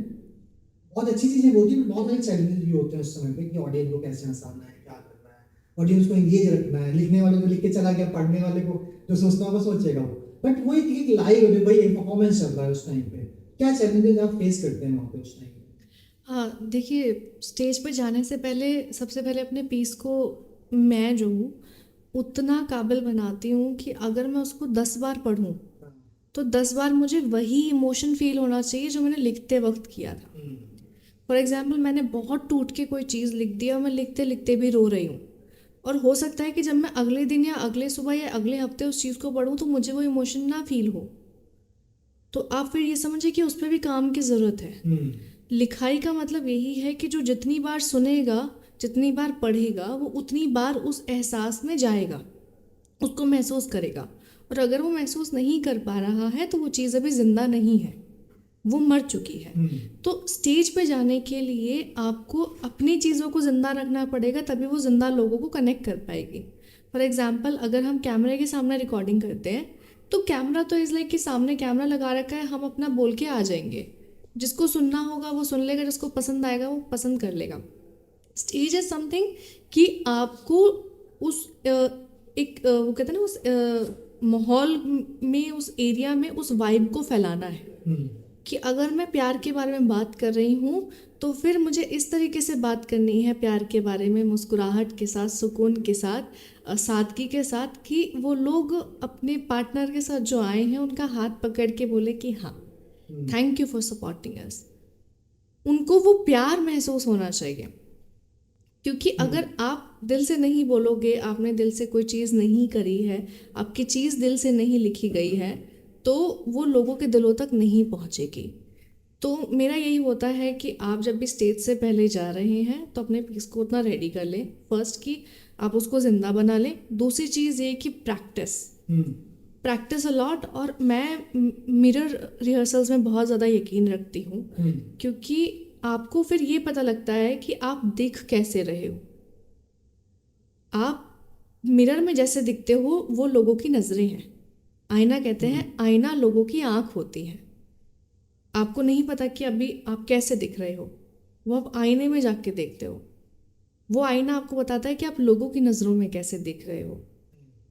बहुत अच्छी चीज़ें होती हैं, बहुत सारे चैलेंजेस भी होते हैं उस समय पे कि ऑडियंस को कैसे हंसाना है, क्या करना है, ऑडियंस को एंगेज रखना है। लिखने वाले को लिख के चला गया, पढ़ने वाले को जो सोचता होगा सोचेगा वो, बट वो एक लाइव है भाई, एक परफॉर्मेंस चल रहा है उस टाइम पे। क्या चैलेंजेस आप फेस करते हैं वहाँ पे उस टाइम? हाँ देखिए, स्टेज पे जाने से पहले सबसे पहले अपने पीस को मैं जो हूँ उतना काबिल बनाती हूँ कि अगर मैं उसको 10 बार पढ़ूँ तो 10 बार मुझे वही इमोशन फील होना चाहिए जो मैंने लिखते वक्त किया था। फॉर एग्जाम्पल मैंने बहुत टूट के कोई चीज़ लिख दी और मैं लिखते लिखते भी रो रही हूँ, और हो सकता है कि जब मैं अगले दिन या अगले सुबह या अगले हफ्ते उस चीज़ को पढ़ूँ तो मुझे वो इमोशन ना फील हो। तो आप फिर ये समझिए कि उस पर भी काम की ज़रूरत है। लिखाई का मतलब यही है कि जो जितनी बार सुनेगा, जितनी बार पढ़ेगा, वो उतनी बार उस एहसास में जाएगा, उसको महसूस करेगा। और अगर वो महसूस नहीं कर पा रहा है तो वो चीज़ अभी ज़िंदा नहीं है, वो मर चुकी है। तो स्टेज पे जाने के लिए आपको अपनी चीज़ों को ज़िंदा रखना पड़ेगा, तभी वो ज़िंदा लोगों को कनेक्ट कर पाएगी। फॉर एग्जाम्पल अगर हम कैमरे के सामने रिकॉर्डिंग करते हैं तो कैमरा तो इज़ लाइक कि सामने कैमरा लगा रखा है, हम अपना बोल के आ जाएंगे, जिसको सुनना होगा वो सुन लेगा, जिसको पसंद आएगा वो पसंद कर लेगा। स्टेज इज समथिंग कि आपको उस वो कहते हैं ना, उस माहौल में, उस एरिया में उस वाइब को फैलाना है कि अगर मैं प्यार के बारे में बात कर रही हूँ तो फिर मुझे इस तरीके से बात करनी है प्यार के बारे में, मुस्कुराहट के साथ, सुकून के साथ, सादगी के साथ, कि वो लोग अपने पार्टनर के साथ जो आए हैं उनका हाथ पकड़ के बोले कि हाँ, thank you for supporting us. उनको वो प्यार महसूस होना चाहिए, क्योंकि अगर आप दिल से नहीं बोलोगे, आपने दिल से कोई चीज़ नहीं करी है, आपकी चीज़ दिल से नहीं लिखी गई है, तो वो लोगों के दिलों तक नहीं पहुँचेगी। तो मेरा यही होता है कि आप जब भी स्टेज से पहले जा रहे हैं तो अपने पीस को उतना रेडी कर लें, फर्स्ट कि आप उसको ज़िंदा बना लें। दूसरी चीज़ ये कि प्रैक्टिस अलॉट। और मैं मिरर रिहर्सल्स में बहुत ज़्यादा यकीन रखती हूँ, क्योंकि आपको फिर ये पता लगता है कि आप दिख कैसे रहे हो। आप मिरर में जैसे दिखते हो वो लोगों की नज़रें हैं। आईना कहते हैं, आईना लोगों की आँख होती है। आपको नहीं पता कि अभी आप कैसे दिख रहे हो, वो आप आईने में जाके देखते हो। वो आईना आपको बताता है कि आप लोगों की नज़रों में कैसे दिख रहे हो।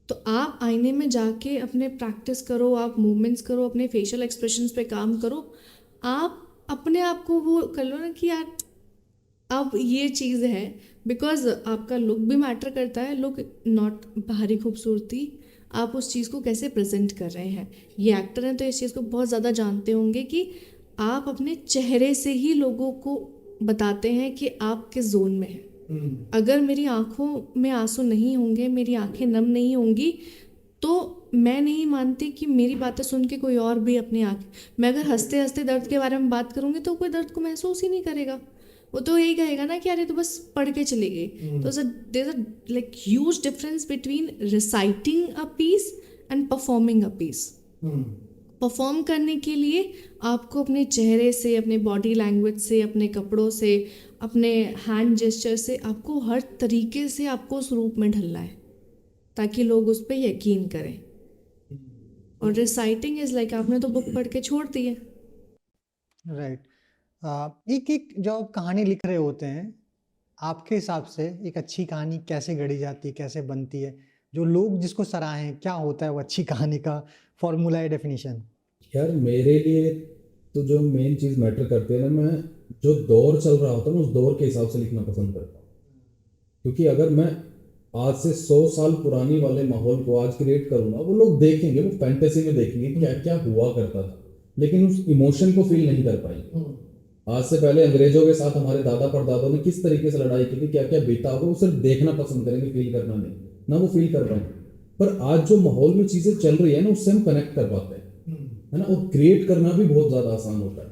तो आप आईने में जाके अपने प्रैक्टिस करो, आप मूवमेंट्स करो, अपने फेशियल एक्सप्रेशंस पे काम करो। आप अपने आप को वो कर लो ना कि यार अब ये चीज़ है, बिकॉज आपका लुक भी मैटर करता है। लुक नॉट बाहरी खूबसूरती, आप उस चीज़ को कैसे प्रेजेंट कर रहे हैं। ये एक्टर हैं तो इस चीज़ को बहुत ज़्यादा जानते होंगे कि आप अपने चेहरे से ही लोगों को बताते हैं कि आप किस जोन में हैं। अगर मेरी आंखों में आंसू नहीं होंगे, मेरी आंखें नम नहीं होंगी, तो मैं नहीं मानती कि मेरी बातें सुन के कोई और भी अपनी मैं अगर हंसते हंसते दर्द के बारे में बात करूँगी तो कोई दर्द को महसूस ही नहीं करेगा। वो तो यही कहेगा ना कि अरे तो बस पढ़ के चली गई। तो there is a like huge difference between reciting a piece and performing a piece. Perform करने के लिए आपको अपने चेहरे से, अपने बॉडी लैंग्वेज से, अपने कपड़ों से, अपने हैंड जेस्चर से, आपको हर तरीके से आपको उस रूप में ढलना है ताकि लोग उस पर यकीन करें। और रिसाइटिंग इज़ लाइक आपने तो बुक पढ़ के छोड़ दी है। राइट। एक एक जो आप कहानी लिख रहे होते हैं, आपके हिसाब से एक अच्छी कहानी कैसे गढ़ी जाती है, कैसे बनती है, जो लोग जिसको सराहें, क्या होता है वो अच्छी कहानी का फॉर्मूला है, डेफिनेशन? यार मेरे लिए तो जो मेन चीज़ मैटर करती है ना, मैं जो दौर चल रहा होता है ना उस दौर के हिसाब से लिखना पसंद करता हूँ। क्योंकि अगर मैं आज से 100 साल पुरानी वाले माहौल को आज क्रिएट करूँगा, वो लोग देखेंगे, वो फैंटेसी में देखेंगे क्या क्या हुआ करता था, लेकिन उस इमोशन को फील नहीं कर पाएंगे। आज से पहले अंग्रेजों के साथ हमारे दादा परदादों ने किस तरीके से लड़ाई की थी, क्या क्या बीता होगा, वो सिर्फ देखना पसंद करेंगे, फील करना नहीं, ना वो फील कर पाएंगे। पर आज जो माहौल में चीज़ें चल रही है ना, उससे हम कनेक्ट कर पाते हैं, है ना, और क्रिएट करना भी बहुत ज़्यादा आसान होता है।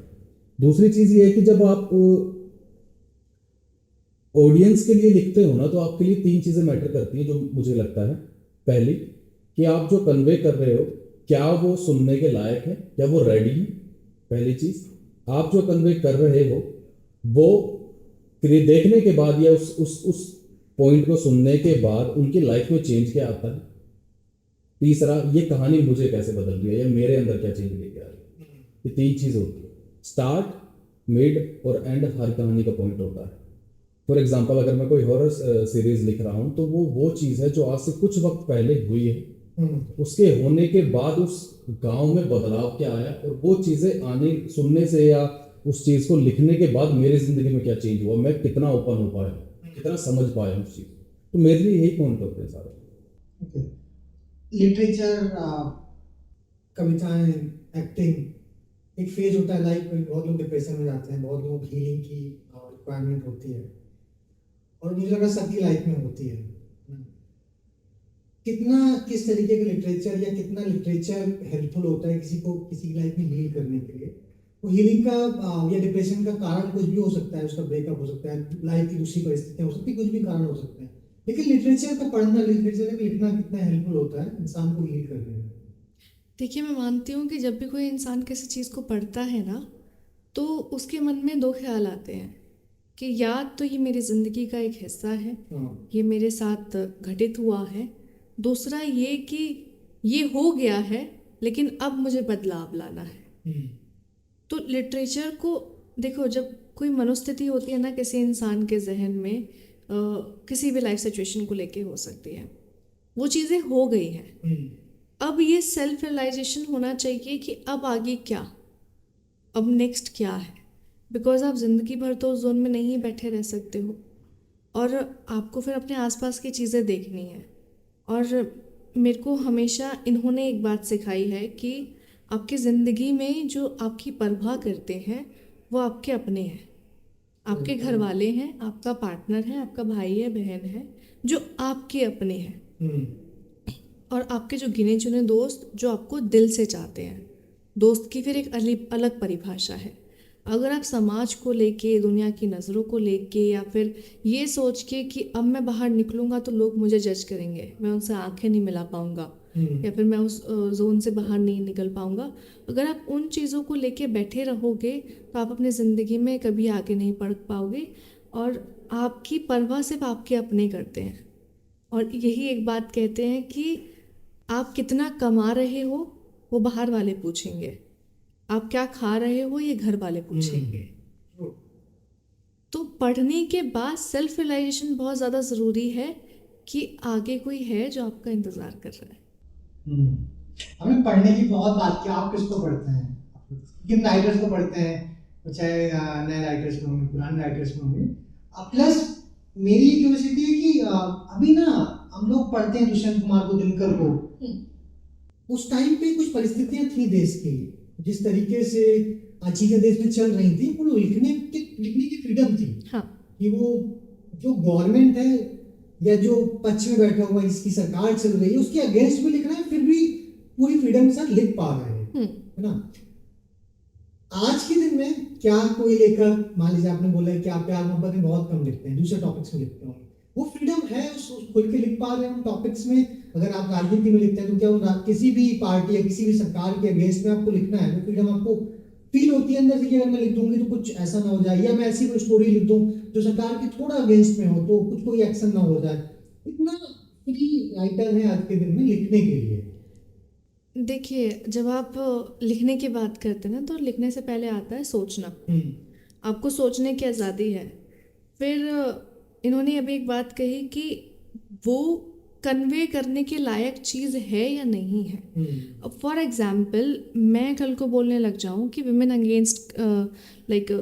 दूसरी चीज़ ये है कि जब आप ऑडियंस के लिए लिखते हो ना, तो आपके लिए 3 चीज़ें मैटर करती हैं जो मुझे लगता है। पहली, कि आप जो कन्वे कर रहे हो क्या वो सुनने के लायक है, क्या वो रेडी है। पहली चीज़, आप जो कन्वे कर रहे हो वो फिर देखने के बाद या उस पॉइंट को सुनने के बाद उनकी लाइफ में चेंज क्या आता है। तीसरा, ये कहानी मुझे कैसे बदल रही है या मेरे अंदर क्या चेंज लेके आ रही है। ये 3 चीज़ होती है। स्टार्ट, मिड और एंड हर कहानी का पॉइंट होता है। फॉर एग्जाम्पल, अगर मैं कोई हॉरर सीरीज लिख रहा हूँ तो वो चीज़ है जो आज से कुछ वक्त पहले हुई है, उसके होने के बाद उस गांव में बदलाव क्या आया, और वो चीज़ें आने सुनने से या उस चीज़ को लिखने के बाद मेरी ज़िंदगी में क्या चेंज हुआ, मैं कितना ओपन हो पाया, कितना समझ पाया उस चीज़। तो मेरे लिए यही पॉइंट होते हैं सारे। लिटरेचर, कविताएं, एक्टिंग, एक फेज होता है लाइफ में, बहुत लोग डिप्रेशन में जाते हैं, बहुत लोग हीलिंग की रिक्वायरमेंट होती है, और मुझे लगा सबकी लाइफ में होती है। कितना, किस तरीके का लिटरेचर या कितना लिटरेचर हेल्पफुल होता है किसी को किसी की लाइफ में हील करने के लिए? वो हीलिंग का या डिप्रेशन का कारण कुछ भी हो सकता है, उसका ब्रेकअप हो सकता है, लाइफ की दूसरी परिस्थितियाँ हो सकती है, कुछ भी कारण हो सकता है, लेकिन लिटरेचर का पढ़ना, लिटरेचर का लिखना कितना हेल्पफुल होता है इंसान को हील करने में? देखिए, मैं मानती हूँ कि जब भी कोई इंसान किसी चीज़ को पढ़ता है ना, तो उसके मन में 2 ख्याल आते हैं कि या तो ये मेरी ज़िंदगी का एक हिस्सा है, ये मेरे साथ घटित हुआ है। दूसरा ये कि ये हो गया है लेकिन अब मुझे बदलाव लाना है। तो लिटरेचर को देखो, जब कोई मनोस्थिति होती है ना किसी इंसान के जहन में, किसी भी लाइफ सिचुएशन को लेके हो सकती है, वो चीज़ें हो गई हैं। अब ये सेल्फ रियलाइजेशन होना चाहिए कि अब आगे क्या, अब नेक्स्ट क्या है, बिकॉज आप ज़िंदगी भर तो उस जोन में नहीं बैठे रह सकते हो और आपको फिर अपने आसपास की चीज़ें देखनी है। और मेरे को हमेशा इन्होंने एक बात सिखाई है कि आपकी ज़िंदगी में जो आपकी परवाह करते हैं वो आपके अपने हैं, आपके घर वाले हैं, आपका पार्टनर है, आपका भाई है, बहन है, जो आपके अपने हैं। और आपके जो गिने चुने दोस्त जो आपको दिल से चाहते हैं। दोस्त की फिर एक अलग परिभाषा है। अगर आप समाज को लेके, दुनिया की नज़रों को लेके, या फिर ये सोच के कि अब मैं बाहर निकलूँगा तो लोग मुझे जज करेंगे, मैं उनसे आंखें नहीं मिला पाऊँगा, या फिर मैं उस जोन से बाहर नहीं निकल पाऊँगा, अगर आप उन चीज़ों को लेके बैठे रहोगे तो आप अपनी ज़िंदगी में कभी आगे नहीं बढ़ पाओगे। और आपकी परवाह सिर्फ आपके अपने करते हैं। और यही एक बात कहते हैं कि आप कितना कमा रहे हो वो बाहर वाले पूछेंगे, आप क्या खा रहे हो ये घर वाले पूछेंगे। तो पढ़ने के बाद सेल्फ रियलाइजेशन बहुत ज़्यादा ज़रूरी है कि आगे कोई है जो आपका इंतज़ार कर रहा है। हमने पढ़ने की बहुत बात की, आप किसको पढ़ते हैं, किन राइटर्स को पढ़ते हैं, चाहे नए राइटर्स में होंगे, पुराने राइटर्स में होंगे। प्लस मेरी क्यूरियोसिटी है कि अभी ना हम लोग पढ़ते हैं दुष्यंत कुमार को, दिनकर को, उस टाइम पे कुछ परिस्थितियां थी देश की, जिस तरीके से चीजें देश में चल रही थी, वो लिखने की फ्रीडम थी। हाँ। कि वो जो गवर्नमेंट है या जो पक्ष में बैठा हुआ जिसकी सरकार चल रही है उसके अगेंस्ट भी लिखना है, फिर भी पूरी फ्रीडम के साथ लिख पा रहे हैं, है ना। आज के दिन में क्या कोई लेखक, मान लीजिए आपने बोला है कि आप प्यार मोहब्बत में बहुत कम लिखते हैं, दूसरे टॉपिक्स में लिखते होंगे, वो फ्रीडम है उस खुल के लिख पा रहे हैं उन टॉपिक्स में। अगर आप राजनीति में लिखते हैं तो क्या किसी भी पार्टी या किसी भी सरकार के अगेंस्ट में आपको लिखना है, वो फ्रीडम आपको फील होती है अंदर से कि अगर मैं लिख दूंगी तो कुछ ऐसा ना हो जाए, या मैं ऐसी कोई स्टोरी लिख दूं जो सरकार के थोड़ा अगेंस्ट में हो तो कुछ कोई एक्शन ना हो जाए। इतना फ्री राइटर है आज के दिन में लिखने के लिए। देखिए, जब आप लिखने की बात करते हैं ना, तो लिखने से पहले आता है सोचना। आपको सोचने की आज़ादी है। फिर इन्होंने अभी एक बात कही कि वो कन्वे करने के लायक चीज़ है या नहीं है। अब फॉर एग्जाम्पल मैं कल को बोलने लग जाऊँ कि women against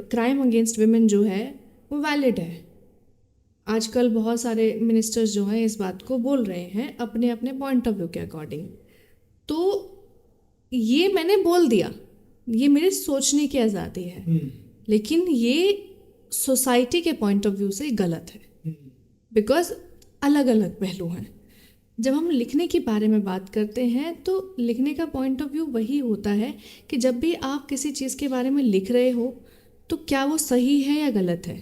crime against women जो है वो वैलिड है। आजकल बहुत सारे मिनिस्टर्स जो हैं इस बात को बोल रहे हैं अपने अपने पॉइंट ऑफ व्यू के अकॉर्डिंग। तो ये मैंने बोल दिया, ये मेरे सोचने की आज़ादी है, लेकिन ये सोसाइटी के पॉइंट ऑफ व्यू से गलत है, बिकॉज अलग अलग पहलू हैं। जब हम लिखने के बारे में बात करते हैं तो लिखने का पॉइंट ऑफ व्यू वही होता है कि जब भी आप किसी चीज़ के बारे में लिख रहे हो तो क्या वो सही है या गलत है।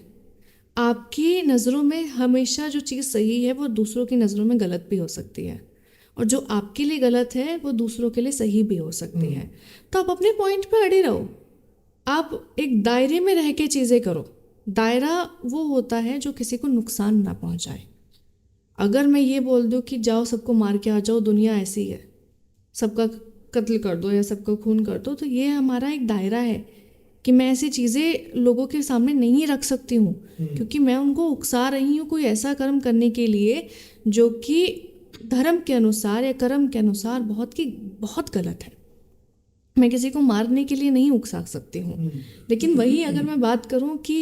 आपकी नज़रों में हमेशा जो चीज़ सही है वो दूसरों की नज़रों में गलत भी हो सकती है, और जो आपके लिए गलत है वो दूसरों के लिए सही भी हो सकती है। तो आप अपने पॉइंट पे अड़े रहो, आप एक दायरे में रह के चीज़ें करो। दायरा वो होता है जो किसी को नुकसान ना पहुंचाए। अगर मैं ये बोल दूं कि जाओ सबको मार के आ जाओ, दुनिया ऐसी है, सबका कत्ल कर दो या सबका खून कर दो, तो ये हमारा एक दायरा है कि मैं ऐसी चीज़ें लोगों के सामने नहीं रख सकती हूँ, क्योंकि मैं उनको उकसा रही हूँ कोई ऐसा कर्म करने के लिए जो कि धर्म के अनुसार या कर्म के अनुसार बहुत गलत है। मैं किसी को मारने के लिए नहीं उकसा सकती हूँ। लेकिन वही अगर मैं बात करूँ कि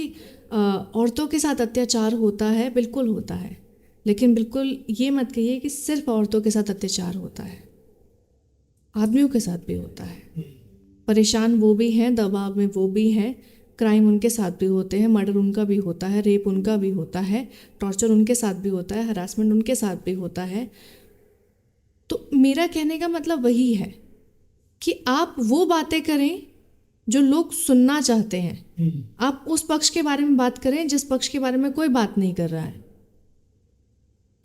औरतों के साथ अत्याचार होता है, बिल्कुल होता है, लेकिन बिल्कुल ये मत कहिए कि सिर्फ औरतों के साथ अत्याचार होता है, आदमियों के साथ भी होता है। परेशान वो भी हैं, दबाव में वो भी हैं, क्राइम उनके साथ भी होते हैं, मर्डर उनका भी होता है, रेप उनका भी होता है, टॉर्चर उनके साथ भी होता है, हरासमेंट उनके साथ भी होता है। तो मेरा कहने का मतलब वही है कि आप वो बातें करें जो लोग सुनना चाहते हैं। आप उस पक्ष के बारे में बात करें जिस पक्ष के बारे में कोई बात नहीं कर रहा है।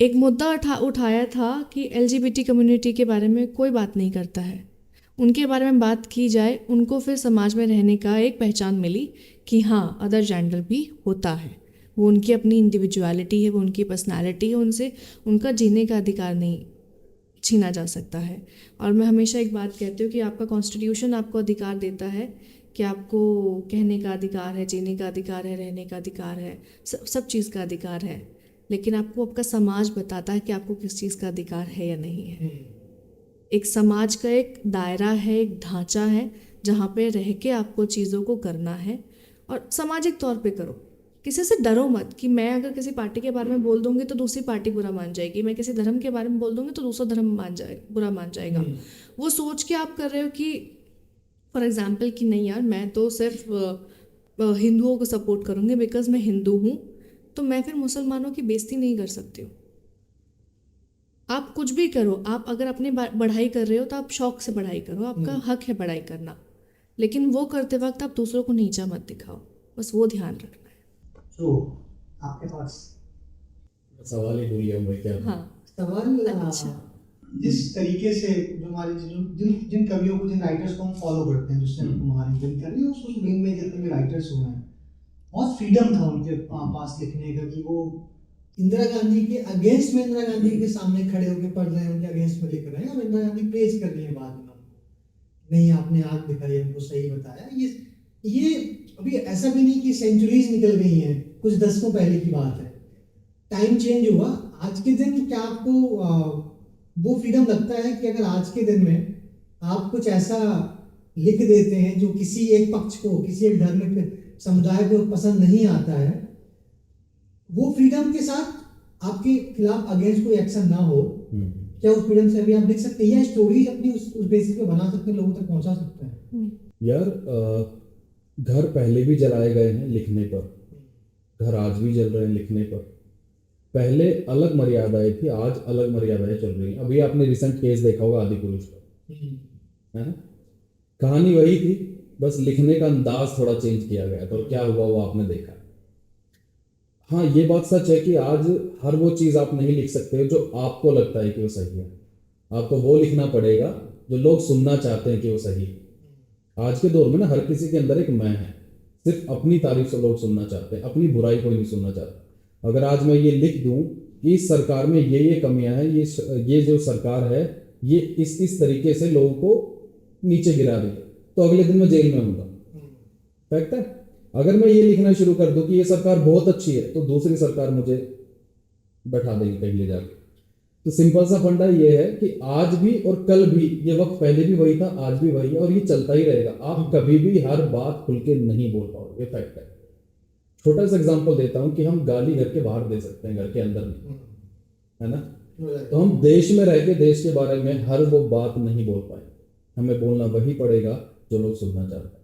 एक मुद्दा उठाया था कि LGBT कम्युनिटी के बारे में कोई बात नहीं करता है, उनके बारे में बात की जाए, उनको फिर समाज में रहने का एक पहचान मिली कि हाँ अदर जेंडर भी होता है, वो उनकी अपनी इंडिविजुअलिटी है, वो उनकी पर्सनालिटी है, उनसे उनका जीने का अधिकार नहीं छीना जा सकता है। और मैं हमेशा एक बात कहती हूँ कि आपका कॉन्स्टिट्यूशन आपको अधिकार देता है कि आपको कहने का अधिकार है, जीने का अधिकार है, रहने का अधिकार है, सब चीज़ का अधिकार है, लेकिन आपको आपका समाज बताता है कि आपको किस चीज़ का अधिकार है या नहीं है। एक समाज का एक दायरा है, एक ढांचा है जहाँ पे रह के आपको चीज़ों को करना है, और सामाजिक तौर पे करो। किसी से डरो मत कि मैं अगर किसी पार्टी के बारे में बोल दूंगी तो दूसरी पार्टी बुरा मान जाएगी, मैं किसी धर्म के बारे में बोल दूंगी तो दूसरा धर्म बुरा मान जाएगा। वो सोच के आप कर रहे हो कि फॉर एग्जाम्पल कि नहीं यार, मैं तो सिर्फ हिंदुओं को सपोर्ट करूँगी बिकॉज मैं हिंदू हूँ, तो मैं फिर मुसलमानों की बेइज्जती नहीं कर सकती हूँ। आप कुछ भी करो, आप अगर अपनी पढ़ाई कर रहे हो तो आप शौक से पढ़ाई करो, आपका हक है पढ़ाई करना, लेकिन वो करते वक्त आप दूसरों को नीचा मत दिखाओ, बस वो ध्यान रखना है। तो आपके पास सवाल ही भूल गया मैं क्या था। हाँ, सवाल अच्छा। जिस तरीके से जो हमारे जिन कवियों को, जिन राइटर्स को हम फॉलो करते हैं, जिससे हम हमारी जनकारी उस विंग में जितने भी राइटर्स हुए हैं, बहुत फ्रीडम था उनके पास लिखने का कि वो इंदिरा गांधी के अगेंस्ट में, इंदिरा गांधी के सामने खड़े होकर पढ़ रहे हैं, उनके अगेंस्ट में लिख रहे हैं, और इंदिरा गांधी प्रेज कर रही है बाद में उनको, नहीं आपने आग दिखाई, हमको सही बताया। ये अभी ऐसा भी नहीं कि सेंचुरीज निकल गई हैं, कुछ दशकों पहले की बात है, टाइम चेंज हुआ। आज के दिन क्या आपको वो फ्रीडम लगता है कि अगर आज के दिन में आप कुछ ऐसा लिख देते हैं जो किसी एक पक्ष को, किसी एक धर्म समुदाय को पसंद नहीं आता है, वो फ्रीडम के साथ आपके खिलाफ अगेंस्ट कोई एक्शन ना हो, क्या उस फ्रीडम से अभी आप लिख सकते हैं या स्टोरीज अपनी उस बेसिस पे बना सकते हैं, लोगों तक पहुंचा सकते हैं? यार घर पहले भी जलाए गए हैं लिखने पर, घर आज भी जल रहे हैं लिखने पर। पहले अलग मर्यादाएं थी, आज अलग मर्यादाएं चल रही हैं। अभी आपने रिसेंट केस देखा होगा आदि पुरुष का, है ना? कहानी वही थी, बस लिखने का अंदाज थोड़ा चेंज किया गया था, और क्या हुआ वो आपने देखा। हाँ, ये बात सच है कि आज हर वो चीज़ आप नहीं लिख सकते जो आपको लगता है कि वो सही है। आपको वो लिखना पड़ेगा जो लोग सुनना चाहते हैं कि वो सही है। आज के दौर में ना हर किसी के अंदर एक मैं है, सिर्फ अपनी तारीफ से लोग सुनना चाहते हैं, अपनी बुराई कोई नहीं सुनना चाहता। अगर आज मैं ये लिख दूं कि इस सरकार में ये कमियां हैं, ये जो सरकार है ये इस तरीके से लोगों को नीचे गिरा रही है, तो अगले दिन मैं जेल में आऊंगा। फैक्ट है। अगर मैं ये लिखना शुरू कर दूं कि ये सरकार बहुत अच्छी है, तो दूसरी सरकार मुझे बैठा देगी कहीं ले जाकर। तो सिंपल सा फंडा ये है कि आज भी और कल भी, ये वक्त पहले भी वही था, आज भी वही है, और ये चलता ही रहेगा। आप कभी भी हर बात खुल के नहीं बोल पाओगे, ये फैक्ट है। छोटा सा एग्जांपल देता हूं कि हम गाली घर के बाहर दे सकते हैं, घर के अंदर नहीं, है ना? तो हम देश में रह के देश के बारे में हर वो बात नहीं बोल पाए। हमें बोलना वही पड़ेगा जो लोग सुनना चाहते हैं।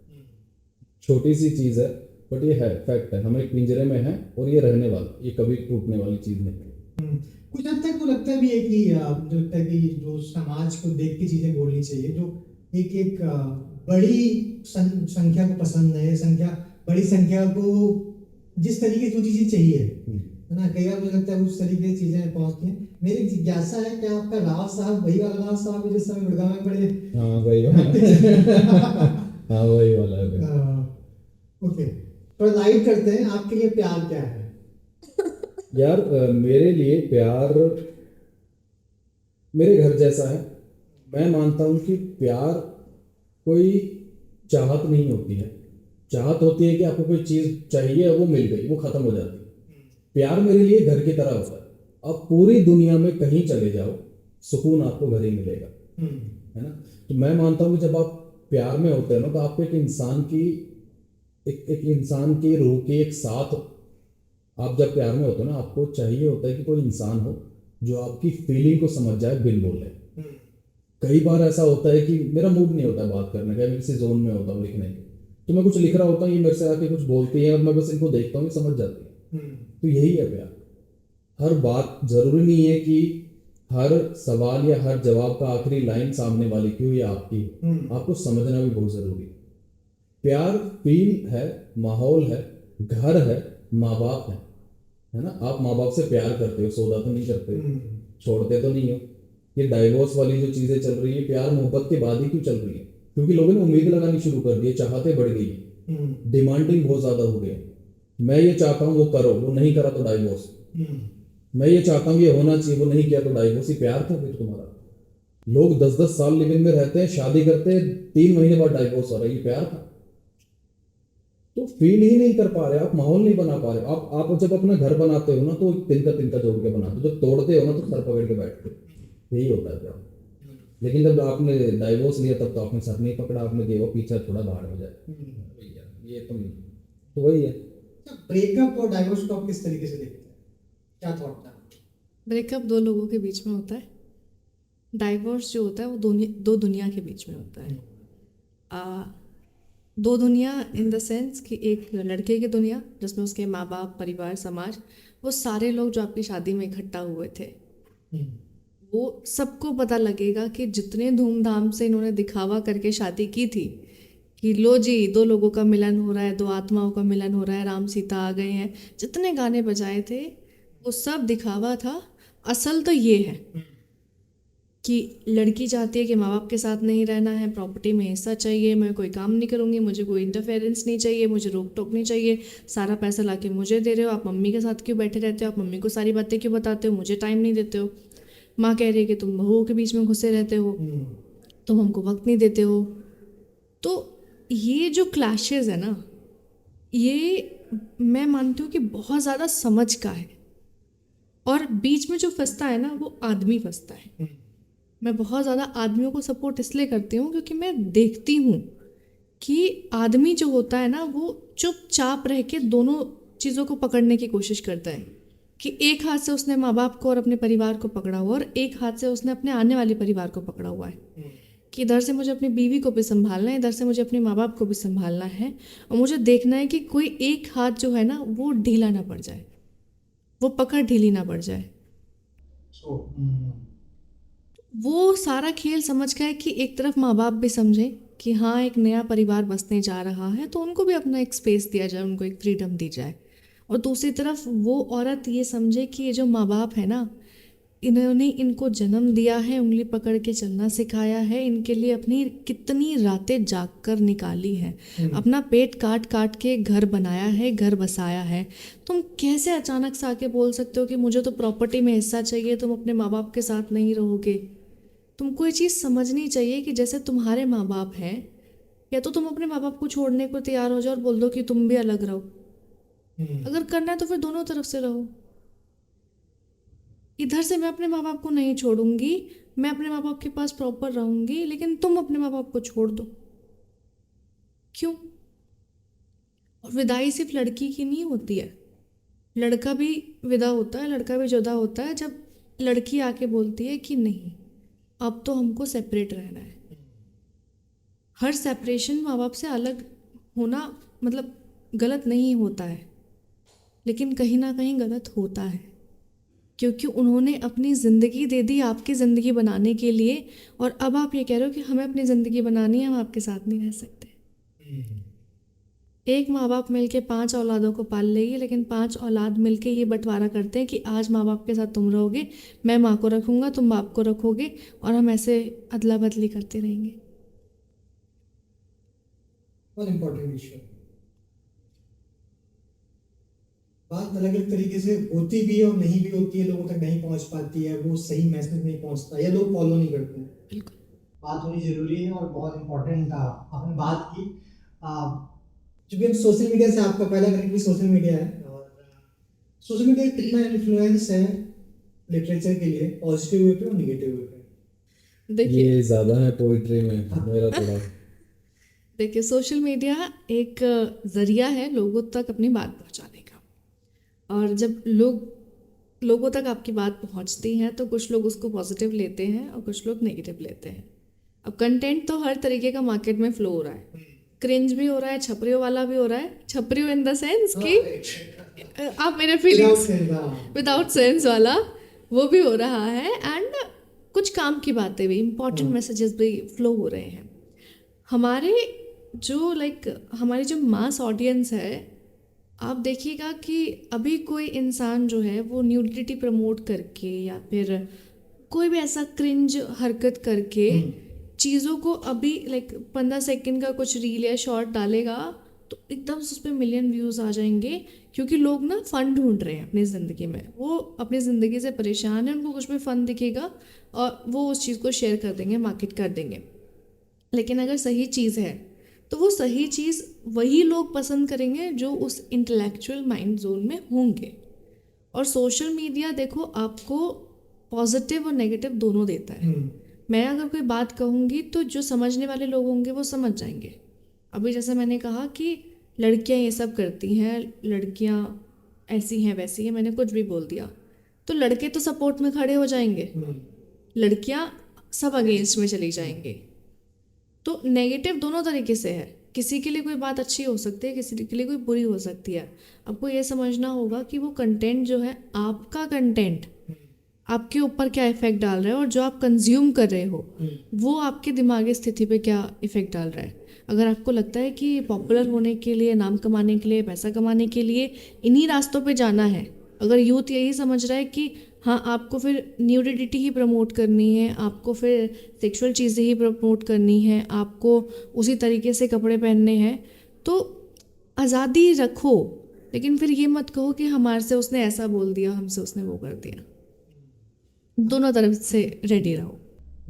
छोटी सी चीज़ है, बट ये है, फैक्ट है। हम एक पिंजरे में हैं और ये रहने वाला, ये कभी टूटने वाली चीज़ नहीं है। कुछ हद तक तो लगता भी है कि जो लगता है कि जो समाज को देख के चीज़ें बोलनी चाहिए, जो एक बड़ी संख्या को पसंद है, बड़ी संख्या को जिस तरीके की जो चीज़ें चाहिए, है ना, कई बार मुझे लगता है उस तरीके की चीज़ें पहुँचती हैं। मेरी जिज्ञासा है कि आपका राव साहब वही वाला राव साहब है जिस समय गुड़गांव में पढ़े? हाँ वही वाला हाँ वही वाला है। ओके, तो लाइव करते हैं, आपके लिए प्यार क्या है? यार मेरे लिए प्यार मेरे घर जैसा है। मैं मानता हूँ कि प्यार कोई चाहत नहीं होती है। चाहत होती है कि आपको कोई चीज़ चाहिए और वो मिल गई, वो ख़त्म हो जाती है। प्यार मेरे लिए घर की तरह होता है। आप पूरी दुनिया में कहीं चले जाओ, सुकून आपको घर ही मिलेगा, है ना? तो मैं मानता हूँ कि जब आप प्यार में होते हैं ना, तो आपको एक इंसान की रूह की एक साथ, आप जब प्यार में होते हो ना, आपको चाहिए होता है कि कोई इंसान हो जो आपकी फीलिंग को समझ जाए बिन बोले। कई बार ऐसा होता है कि मेरा मूड नहीं होता बात करने का, मैं किसी जोन में होता हूँ लिखने के, तो मैं कुछ लिख रहा होता हूँ, ये मेरे से आके कुछ बोलती है और मैं बस इनको देखता हूँ, समझ जाती है। तो यही है प्यार। हर बात जरूरी नहीं है कि हर सवाल या हर जवाब का आखिरी लाइन सामने वाली की हो या आपकी हो, आपको समझना भी बहुत जरूरी है। प्यार फील है, माहौल है, घर है, माँ बाप है ना? आप माँ बाप से प्यार करते हो, सौदा तो नहीं करते, छोड़ते तो नहीं हो। ये डाइवोर्स वाली जो चीजें चल रही है, प्यार मोहब्बत के बाद ही क्यों चल रही है? क्योंकि लोगों ने उम्मीद लगानी शुरू कर दी है, चाहते बढ़ गई है, डिमांडिंग बहुत ज्यादा हो गई। मैं ये चाहता हूँ वो करो, वो नहीं करा तो डाइवोर्स। मैं ये चाहता हूँ ये होना चाहिए, वो नहीं किया तो डाइवोर्स। ही प्यार था फिर तुम्हारा? लोग 10-10 साल लिविंग में रहते हैं, शादी करते हैं, 3 महीने बाद डाइवोर्स हो रहा है, ये प्यार था? तो फील ही नहीं कर पा रहे, आप माहौल नहीं बना पा रहे। आप जब अपना घर बनाते हो ना तो तिनका जोड़ के बनाते हो, जब तोड़ते हो ना तो सर पकड़ के बैठते हो, यही होता है फिर। लेकिन जब आपने डाइवोर्स लिया तब तो आपने सर नहीं पकड़ा, आपने कि वो पीछे थोड़ा बाहर हो जाए भैया, ये तो वही है। ब्रेकअप और डाइवोर्स को आप किस तरीके से देखते हैं, क्या थॉट था? ब्रेकअप दो लोगों के बीच में होता है, डाइवोर्स जो होता है वो दो दुनिया के बीच में होता है। दो दुनिया इन द सेंस कि एक लड़के की दुनिया जिसमें उसके माँ बाप, परिवार, समाज, वो सारे लोग जो आपकी शादी में इकट्ठा हुए थे, वो सबको पता लगेगा कि जितने धूमधाम से इन्होंने दिखावा करके शादी की थी कि लो जी दो लोगों का मिलन हो रहा है, दो आत्माओं का मिलन हो रहा है, राम सीता आ गए हैं, जितने गाने बजाए थे वो सब दिखावा था। असल तो ये है कि लड़की चाहती है कि माँ बाप के साथ नहीं रहना है, प्रॉपर्टी में हिस्सा चाहिए, मैं कोई काम नहीं करूँगी, मुझे कोई इंटरफेरेंस नहीं चाहिए, मुझे रोक टोक नहीं चाहिए, सारा पैसा लाके मुझे दे रहे हो, आप मम्मी के साथ क्यों बैठे रहते हो, आप मम्मी को सारी बातें क्यों बताते हो, मुझे टाइम नहीं देते हो। माँ कह रही है कि तुम बहुओं के बीच में घुसे रहते हो, तुम हमको वक्त नहीं देते हो। तो ये जो क्लैशेस है ना, ये मैं मानती हूँ कि बहुत ज़्यादा समझ का है, और बीच में जो फंसता है ना वो आदमी फंसता है। मैं बहुत ज़्यादा आदमियों को सपोर्ट इसलिए करती हूँ क्योंकि मैं देखती हूँ कि आदमी जो होता है ना वो चुपचाप रह के दोनों चीज़ों को पकड़ने की कोशिश करता है कि एक हाथ से उसने माँ बाप को और अपने परिवार को पकड़ा हुआ, और एक हाथ से उसने अपने आने वाले परिवार को पकड़ा हुआ है कि इधर से मुझे अपनी बीवी को भी संभालना है, इधर से मुझे अपने माँ बाप को भी संभालना है, और मुझे देखना है कि कोई एक हाथ जो है ना वो ढीला ना पड़ जाए, वो पकड़ ढीली ना पड़ जाए। वो सारा खेल समझ गए कि एक तरफ माँ बाप भी समझे कि हाँ एक नया परिवार बसने जा रहा है तो उनको भी अपना एक स्पेस दिया जाए, उनको एक फ्रीडम दी जाए, और दूसरी तरफ वो औरत ये समझे कि ये जो माँ बाप है ना, इन्होंने इनको जन्म दिया है, उंगली पकड़ के चलना सिखाया है, इनके लिए अपनी कितनी रातें जाग कर निकाली हैं, अपना पेट काट काट के घर बनाया है, घर बसाया है। तुम कैसे अचानक से आके बोल सकते हो कि मुझे तो प्रॉपर्टी में हिस्सा चाहिए, तुम अपने माँ बाप के साथ नहीं रहोगे? तुमको ये चीज़ समझनी चाहिए कि जैसे तुम्हारे माँ बाप हैं, या तो तुम अपने माँ बाप को छोड़ने को तैयार हो जाओ और बोल दो कि तुम भी अलग रहो, अगर करना है तो फिर दोनों तरफ से रहो। इधर से मैं अपने माँ बाप को नहीं छोड़ूंगी, मैं अपने माँ बाप के पास प्रॉपर रहूंगी, लेकिन तुम अपने माँ बाप को छोड़ दो, क्यों? और विदाई सिर्फ लड़की की नहीं होती है, लड़का भी विदा होता है, लड़का भी जुदा होता है जब लड़की आके बोलती है कि नहीं अब तो हमको सेपरेट रहना है। हर सेपरेशन माँ बाप से अलग होना मतलब गलत नहीं होता है, लेकिन कहीं ना कहीं गलत होता है, क्योंकि उन्होंने अपनी ज़िंदगी दे दी आपकी ज़िंदगी बनाने के लिए, और अब आप ये कह रहे हो कि हमें अपनी ज़िंदगी बनानी है, हम आपके साथ नहीं रह सकते। एक माँ बाप मिलके 5 औलादों को पाल लेगी, लेकिन 5 औलाद मिलके ये बंटवारा करते हैं कि आज माँ बाप के साथ तुम रहोगे, मैं माँ को रखूँगा, तुम बाप को रखोगे, और हम ऐसे अदला बदली करते रहेंगे। बहुत इम्पोर्टेंट इशू। बात अलग अलग तरीके से होती भी है और नहीं भी होती है, लोगों तक नहीं पहुंच पाती है, वो सही मैसेज नहीं पहुंचता या लोग फॉलो नहीं करते हैं। बिल्कुल बात होनी जरूरी है और बहुत इम्पोर्टेंट आपने बात की। चूंकि हम सोशल मीडिया से, आपका पहला कनेक्ट भी सोशल मीडिया है, और सोशल मीडिया कितना इन्फ्लुएंस है लिटरेचर के लिए, पॉजिटिव वे पे और निगेटिव वे पे? देखिए ये ज़्यादा है पोइट्री में, मेरा थोड़ा देखिए सोशल मीडिया एक ज़रिया है लोगों तक अपनी बात पहुंचाने का, और जब लोगों तक आपकी बात पहुंचती है तो कुछ लोग उसको पॉजिटिव लेते हैं और कुछ लोग नेगेटिव लेते हैं। अब कंटेंट तो हर तरीके का मार्केट में फ्लो हो रहा है, क्रिंज भी हो रहा है, छपरियों वाला भी हो रहा है, छपरियों इन द सेंस कि आप मेरे फीलिंग्स विदाउट सेंस वाला वो भी हो रहा है, एंड कुछ काम की बातें भी, इम्पॉर्टेंट मैसेजेस भी फ्लो हो रहे हैं। हमारे जो हमारी जो मास ऑडियंस है, आप देखिएगा कि अभी कोई इंसान जो है वो न्यूडिटी प्रमोट करके या फिर कोई भी ऐसा क्रिंज हरकत करके चीज़ों को अभी 15 सेकंड का कुछ रील या शॉर्ट डालेगा तो एकदम से उस पर मिलियन व्यूज़ आ जाएंगे, क्योंकि लोग ना फ़न ढूंढ रहे हैं अपनी ज़िंदगी में, वो अपनी ज़िंदगी से परेशान है, उनको कुछ भी फ़न दिखेगा और वो उस चीज़ को शेयर कर देंगे, मार्केट कर देंगे। लेकिन अगर सही चीज़ है तो वो सही चीज़ वही लोग पसंद करेंगे जो उस इंटेलेक्चुअल माइंड जोन में होंगे। और सोशल मीडिया देखो आपको पॉजिटिव और नेगेटिव दोनों देता है। मैं अगर कोई बात कहूँगी तो जो समझने वाले लोग होंगे वो समझ जाएंगे। अभी जैसे मैंने कहा कि लड़कियाँ ये सब करती हैं, लड़कियाँ ऐसी हैं वैसी हैं, मैंने कुछ भी बोल दिया तो लड़के तो सपोर्ट में खड़े हो जाएंगे, लड़कियाँ सब अगेंस्ट में चली जाएंगी। तो नेगेटिव दोनों तरीके से है, किसी के लिए कोई बात अच्छी हो सकती है, किसी के लिए कोई बुरी हो सकती है। आपको ये समझना होगा कि वो कंटेंट जो है, आपका कंटेंट आपके ऊपर क्या इफ़ेक्ट डाल रहा है और जो आप कंज्यूम कर रहे हो वो आपके दिमागी स्थिति पे क्या इफ़ेक्ट डाल रहा है। अगर आपको लगता है कि पॉपुलर होने के लिए, नाम कमाने के लिए, पैसा कमाने के लिए इन्हीं रास्तों पे जाना है, अगर यूथ यही समझ रहा है कि हाँ आपको फिर न्यूडिटी ही प्रमोट करनी है, आपको फिर सेक्सुअल चीज़ें ही प्रमोट करनी है, आपको उसी तरीके से कपड़े पहनने हैं, तो आज़ादी रखो, लेकिन फिर ये मत कहो कि हमारे से उसने ऐसा बोल दिया, हमसे उसने वो कर दिया। दोनों तरफ से रेडी रहो।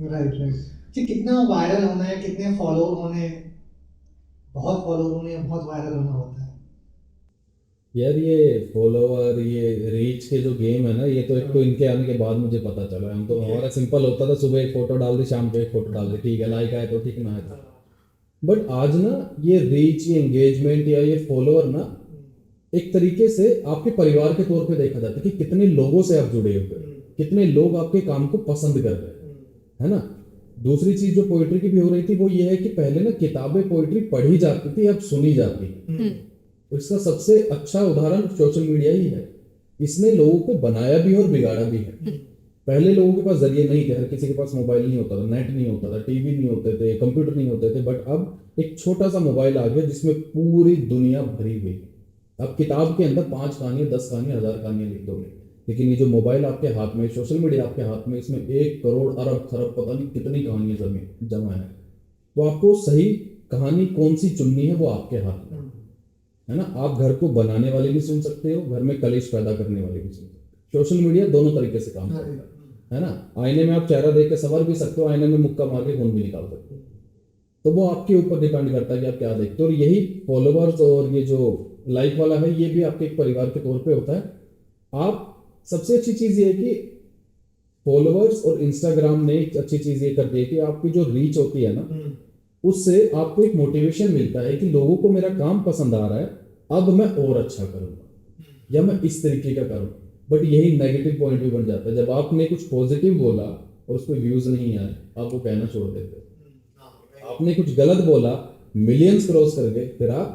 राइट कि कितना वायरल होना है, कितने फॉलोअर होने, बहुत फॉलोअर होने, बहुत वायरल होना होता है। यार ये फॉलोवर, ये रीच के जो गेम है ना, ये तो एक तो इनके आने के बाद मुझे पता चला। हम तो हमारा सिंपल होता था, सुबह एक फोटो डाल दी, शाम को एक फोटो डाल दी, ठीक है, लाइक आए तो ठीक, ना आए तो। बट आज ना ये रीच, ये एंगेजमेंट या ये फॉलोअर ना एक तरीके से आपके परिवार के तौर पे देखा जाता है कि कितने लोगों से आप जुड़े हुए, कितने लोग आपके काम को पसंद कर रहे हैं, है ना। दूसरी चीज जो पोइट्री की भी हो रही थी वो ये है कि पहले ना किताबें, पोइट्री पढ़ी जाती थी, अब सुनी जाती है। इसका सबसे अच्छा उदाहरण सोशल मीडिया ही है। इसने लोगों को बनाया भी और बिगाड़ा भी है। पहले लोगों के पास जरिए नहीं थे, हर किसी के पास मोबाइल नहीं होता था, नेट नहीं होता था, टीवी नहीं होते थे, कंप्यूटर नहीं होते थे। बट अब एक छोटा सा मोबाइल आ गया जिसमें पूरी दुनिया भरी हुई है। अब किताब के अंदर 5 कहानियां, 10 कहानियां, 1000 कहानियां लिख दोगे, लेकिन ये जो मोबाइल आपके हाथ में, सोशल मीडिया आपके हाथ में, इसमें 1 करोड़ अरब खरब पता नहीं कितनी कहानियां जमा है। तो आपको सही कहानी कौन सी चुननी है वो आपके हाथ में है ना। आप घर को बनाने वाले भी सुन सकते हो, घर में कलेश पैदा करने वाले भी सुन सकते हो। सोशल मीडिया दोनों तरीके से काम करता है ना। आईने में आप चेहरा देख के सवर भी सकते हो, आईने में मुक्का मार के खून भी निकाल सकते हो। तो वो आपके ऊपर डिपेंड करता है कि आप क्या देखते हो। और यही फॉलोअर्स और ये जो लाइक वाला है, ये भी आपके एक परिवार के तौर पे होता है। आप सबसे अच्छी चीज ये है कि फॉलोअर्स और इंस्टाग्राम ने एक अच्छी चीज ये कर दी है कि आपकी जो रीच होती है ना, उससे आपको एक मोटिवेशन मिलता है कि लोगों को मेरा काम पसंद आ रहा है, अब मैं और अच्छा करूंगा या मैं इस तरीके का करूं। बट यही नेगेटिव पॉइंट भी बन जाता है जब आपने कुछ पॉजिटिव बोला और उस पर व्यूज नहीं आए, आप वो कहना छोड़ देते हो। आपने कुछ गलत बोला, मिलियंस क्रॉस कर गए, फिर आप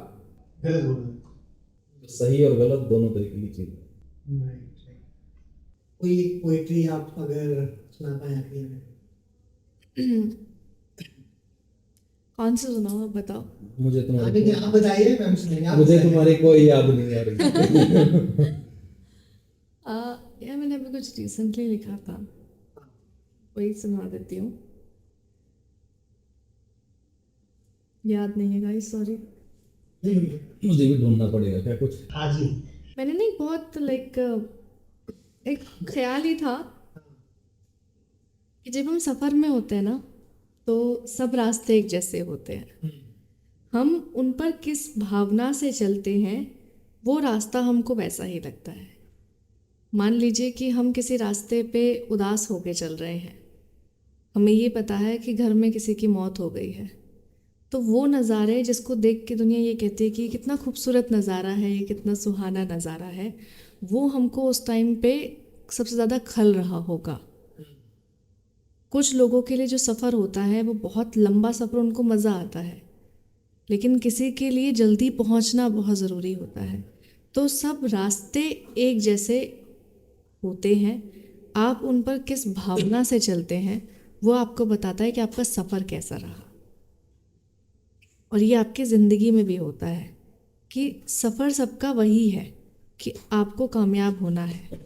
गलत बोल रहे हो। सही और गलत दोनों तरीके की चीज है। कोई पोइट्री आप अगर सुना पाए आखिरी में? कौन सा सुनाओ आप बताओ। मुझे अभी तुम्हारी आप बताइए, मैम सुनेंगे। आप मुझे बताइए। तुम्हारी कोई याद नहीं आ रही। यार मैंने अभी कुछ रिसेंटली लिखा था, वही सुना देती हूँ। याद नहीं है गाइस, सॉरी। मुझे भी ढूंढना पड़ेगा क्या कुछ। हाँ जी। मैंने नहीं, बहुत एक ख्याल ही था कि जब हम सफ़र में होते हैं ना तो सब रास्ते एक जैसे होते हैं। हम उन पर किस भावना से चलते हैं वो रास्ता हमको वैसा ही लगता है। मान लीजिए कि हम किसी रास्ते पे उदास होके चल रहे हैं, हमें ये पता है कि घर में किसी की मौत हो गई है, तो वो नज़ारे जिसको देख के दुनिया ये कहती है कि कितना खूबसूरत नज़ारा है, ये कितना सुहाना नज़ारा है, वो हमको उस टाइम पे सबसे ज़्यादा खल रहा होगा। कुछ लोगों के लिए जो सफ़र होता है वो बहुत लंबा सफ़र, उनको मज़ा आता है, लेकिन किसी के लिए जल्दी पहुंचना बहुत ज़रूरी होता है। तो सब रास्ते एक जैसे होते हैं, आप उन पर किस भावना से चलते हैं वो आपको बताता है कि आपका सफ़र कैसा रहा। और ये आपकी ज़िंदगी में भी होता है कि सफ़र सबका वही है कि आपको कामयाब होना है।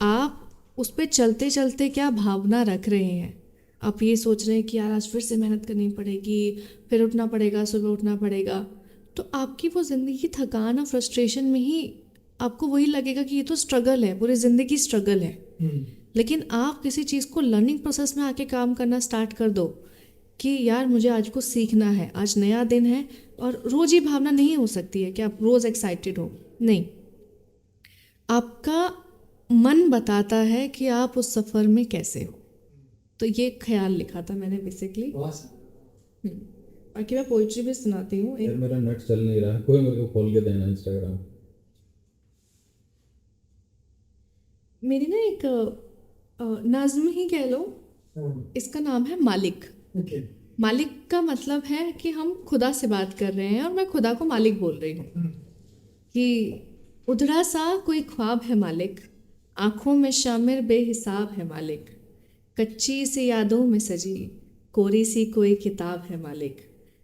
आप उस पर चलते चलते क्या भावना रख रहे हैं। आप ये सोच रहे हैं कि यार आज फिर से मेहनत करनी पड़ेगी, फिर उठना पड़ेगा, सुबह उठना पड़ेगा, तो आपकी वो ज़िंदगी की थकान और फ्रस्ट्रेशन में ही आपको वही लगेगा कि ये तो स्ट्रगल है, पूरी ज़िंदगी स्ट्रगल है। लेकिन आप किसी चीज़ को लर्निंग प्रोसेस में आके काम करना स्टार्ट कर दो कि यार मुझे आज को सीखना है, आज नया दिन है। और रोज़ ये भावना नहीं हो सकती है कि आप रोज़ एक्साइटेड हो, नहीं। आपका मन बताता है कि आप उस सफ़र में कैसे हो। तो ये ख्याल लिखा था मैंने बेसिकली। बाकी मैं पोइट्री भी सुनाती हूँ यार एक। मेरा नेट चल नहीं रहा है, कोई मेरे को खोल के देना इंस्टाग्राम। मेरी ना एक नज्म ही कह लो, इसका नाम है मालिक। ओके। मालिक का मतलब है कि हम खुदा से बात कर रहे हैं और मैं खुदा को मालिक बोल रही हूँ कि उधड़ा सा कोई ख्वाब है मालिक, आँखों में शामिर बेहिसाब है मालिक, कच्ची सी यादों में सजी कोरी सी कोई किताब है मालिक,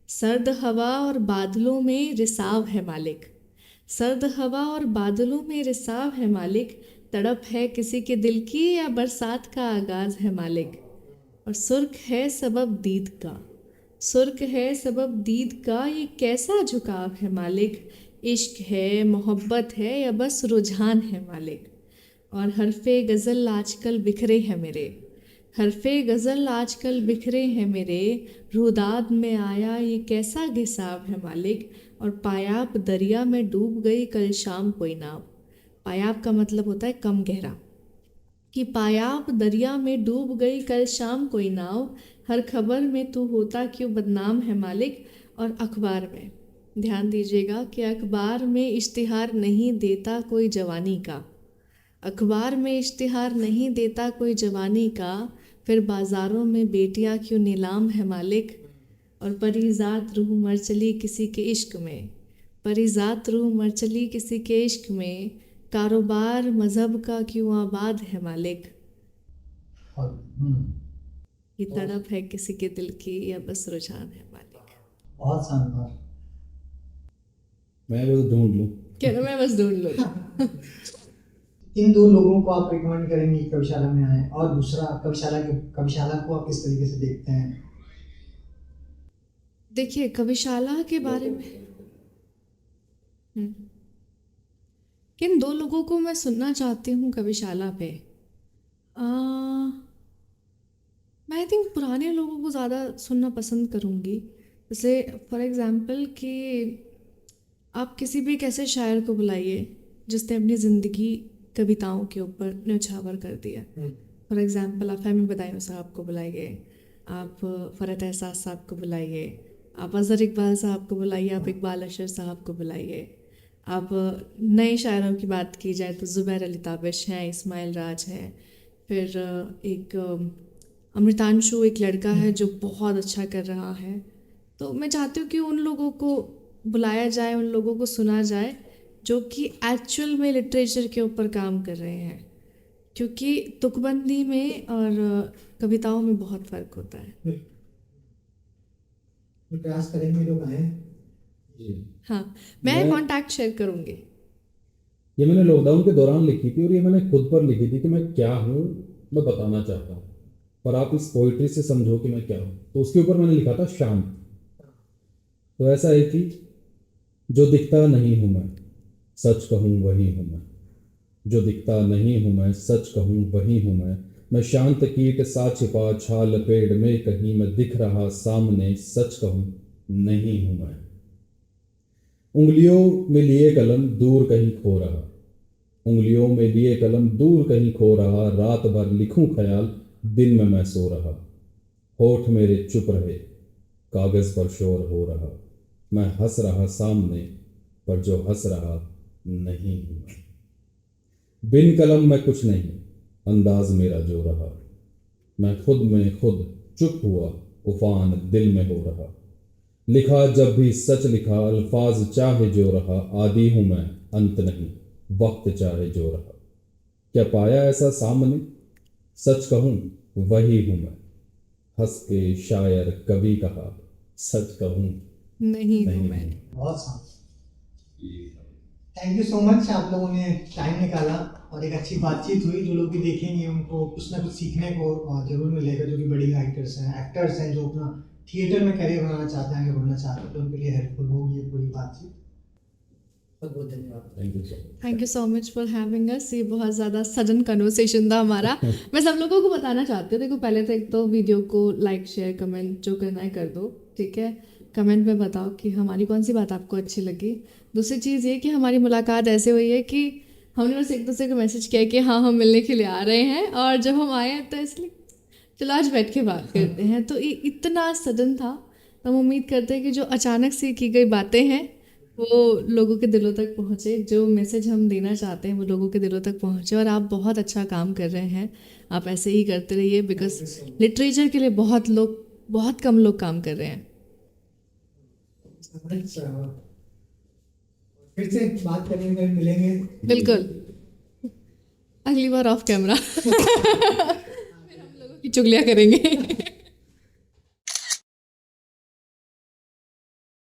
सर्द हवा और बादलों में रिसाव है मालिक, सर्द हवा और बादलों में रिसाव है मालिक, तड़प है किसी के दिल की या बरसात का आगाज़ है मालिक, और सुर्ख है सबब दीद का, सुर्ख है सबब दीद का, ये कैसा झुकाव है मालिक, इश्क है मोहब्बत है या बस रुझान है मालिक, और हरफे गज़ल आजकल बिखरे हैं मेरे, हरफे गज़ल आजकल बिखरे हैं मेरे, रुदाद में आया ये कैसा घिसाब है मालिक, और पायाब दरिया में डूब गई कल शाम कोई नाव। पायाब का मतलब होता है कम गहरा, कि पायाब दरिया में डूब गई कल शाम कोई नाव, हर खबर में तू होता क्यों बदनाम है मालिक। और अखबार में ध्यान दीजिएगा कि अखबार में इश्तिहार नहीं देता कोई जवानी का, अखबार में इश्तिहार नहीं देता कोई जवानी का, फिर बाज़ारों में बेटियां क्यों नीलाम है मालिक, और परिजात रूह मर चली किसी के इश्क में, परिजात रूह मर चली किसी के इश्क में, कारोबार मज़हब का क्यों आबाद है मालिक, ये तड़प है किसी के दिल की या बस रुझान है मालिक। बहुत शानदार। मैं बस ढूंढ लूँ। क्या ना, मैं बस ढूंढ लूँ। इन दो लोगों को आप रिकमेंड करेंगे कविशाला में आए, और दूसरा कविशाला को आप किस तरीके से देखते हैं? देखिए कविशाला के बारे में किन दो लोगों को मैं सुनना चाहती हूँ कविशाला पे। मैं आई थिंक पुराने लोगों को ज़्यादा सुनना पसंद करूँगी। जैसे फॉर एग्ज़ाम्पल कि आप किसी भी एक ऐसे शायर को बुलाइए जिसने अपनी ज़िंदगी कविताओं के ऊपर न्यौछावर कर दिया। फॉर एग्ज़ाम्पल आप फहमी बदायूं साहब को बुलाइए, आप फ़रहत एहसास साहब को बुलाइए, आप अज़हर इकबाल साहब को बुलाइए, आप इकबाल अशर साहब को बुलाइए। आप नए शायरों की बात की जाए तो ज़ुबैर अली ताबिश हैं, इस्माइल राज हैं, फिर एक अमृतांशु एक लड़का है जो बहुत अच्छा कर रहा है। तो मैं चाहती हूँ कि उन लोगों को बुलाया जाए, उन लोगों को सुना जाए जो कि एक्चुअल में लिटरेचर के ऊपर काम कर रहे हैं, क्योंकि तुकबंदी में और कविताओं में बहुत फ़र्क होता है। प्रयास करेंगे लोग आए। हाँ, मैं कॉन्टैक्ट शेयर करूँगी। ये मैंने लॉकडाउन के दौरान लिखी थी और ये मैंने खुद पर लिखी थी कि मैं क्या हूँ, मैं बताना चाहता हूँ, पर आप इस पोइट्री से समझो कि मैं क्या हूँ। तो उसके ऊपर मैंने लिखा था शांत। तो ऐसा है कि जो दिखता नहीं हूँ मैं, सच कहूँ वही हूँ मैं, जो दिखता नहीं हूँ मैं, सच कहूँ वही हूँ मैं शांत कीट सा छिपा छाल पेड़ में कहीं, मैं दिख रहा सामने, सच कहूँ नहीं हूँ मैं। उंगलियों में लिए कलम दूर कहीं खो रहा, उंगलियों में लिए कलम दूर कहीं खो रहा, रात भर लिखूं ख्याल, दिन में मैं सो रहा, होठ मेरे चुप रहे, कागज पर शोर हो रहा, मैं हंस रहा सामने, पर जो हंस रहा नहीं हूं मैं। बिन कलम में कुछ नहीं, अंदाज मेरा जो रहा, मैं खुद में खुद चुप हुआ, उफान दिल में हो रहा, लिखा जब भी सच लिखा, अल्फाज चाहे जो रहा, आदि हूं मैं अंत नहीं, वक्त चाहे जो रहा। क्या पाया ऐसा सामने, सच कहूं वही हूं मैं, हंस के शायर कभी कहा, सच कहूं नहीं हूँ नहीं मैं। हूं। बहुत शानदार। थैंक यू सो मच, आप लोगों ने टाइम निकाला और एक अच्छी बातचीत हुई। जो लोग भी देखेंगे उनको कुछ ना कुछ सीखने को जरूर मिलेगा, जो कि बड़ी राइटर्स हैं, एक्टर्स हैं, जो अपना थिएटर में करियर बनाना चाहते हैं, आगे बढ़ना चाहते हैं, तो उनके लिए हेल्पफुल होगी ये पूरी बातचीत। बहुत बहुत धन्यवाद। Thank you so much. Thank you so much for having us. ये बहुत ज़्यादा सडन कन्वर्सेशन था हमारा। मैं सब लोगों को बताना चाहती हूँ, देखो पहले तो एक तो वीडियो को लाइक शेयर कमेंट जो करना है कर दो, ठीक है। कमेंट में बताओ कि हमारी कौन सी बात आपको अच्छी लगी। दूसरी चीज़ ये कि हमारी मुलाकात ऐसे हुई है कि हमने बस एक दूसरे को मैसेज किया कि हाँ हम मिलने के लिए आ रहे हैं, और जब हम आए हैं तो इसलिए चलो आज बैठ के बात करते हैं। तो इतना सडन था। तो हम उम्मीद करते हैं कि जो अचानक से की गई बातें हैं वो लोगों के दिलों तक पहुँचे, जो मैसेज हम देना चाहते हैं वो लोगों के दिलों तक पहुँचे। और आप बहुत अच्छा काम कर रहे हैं, आप ऐसे ही करते रहिए, बिकॉज लिटरेचर के लिए बहुत कम लोग काम कर रहे हैं। अच्छा, फिर से बात करेंगे, फिर मिलेंगे। बिल्कुल, अगली बार ऑफ कैमरा फिर हम लोगों की चुगलियाँ करेंगे।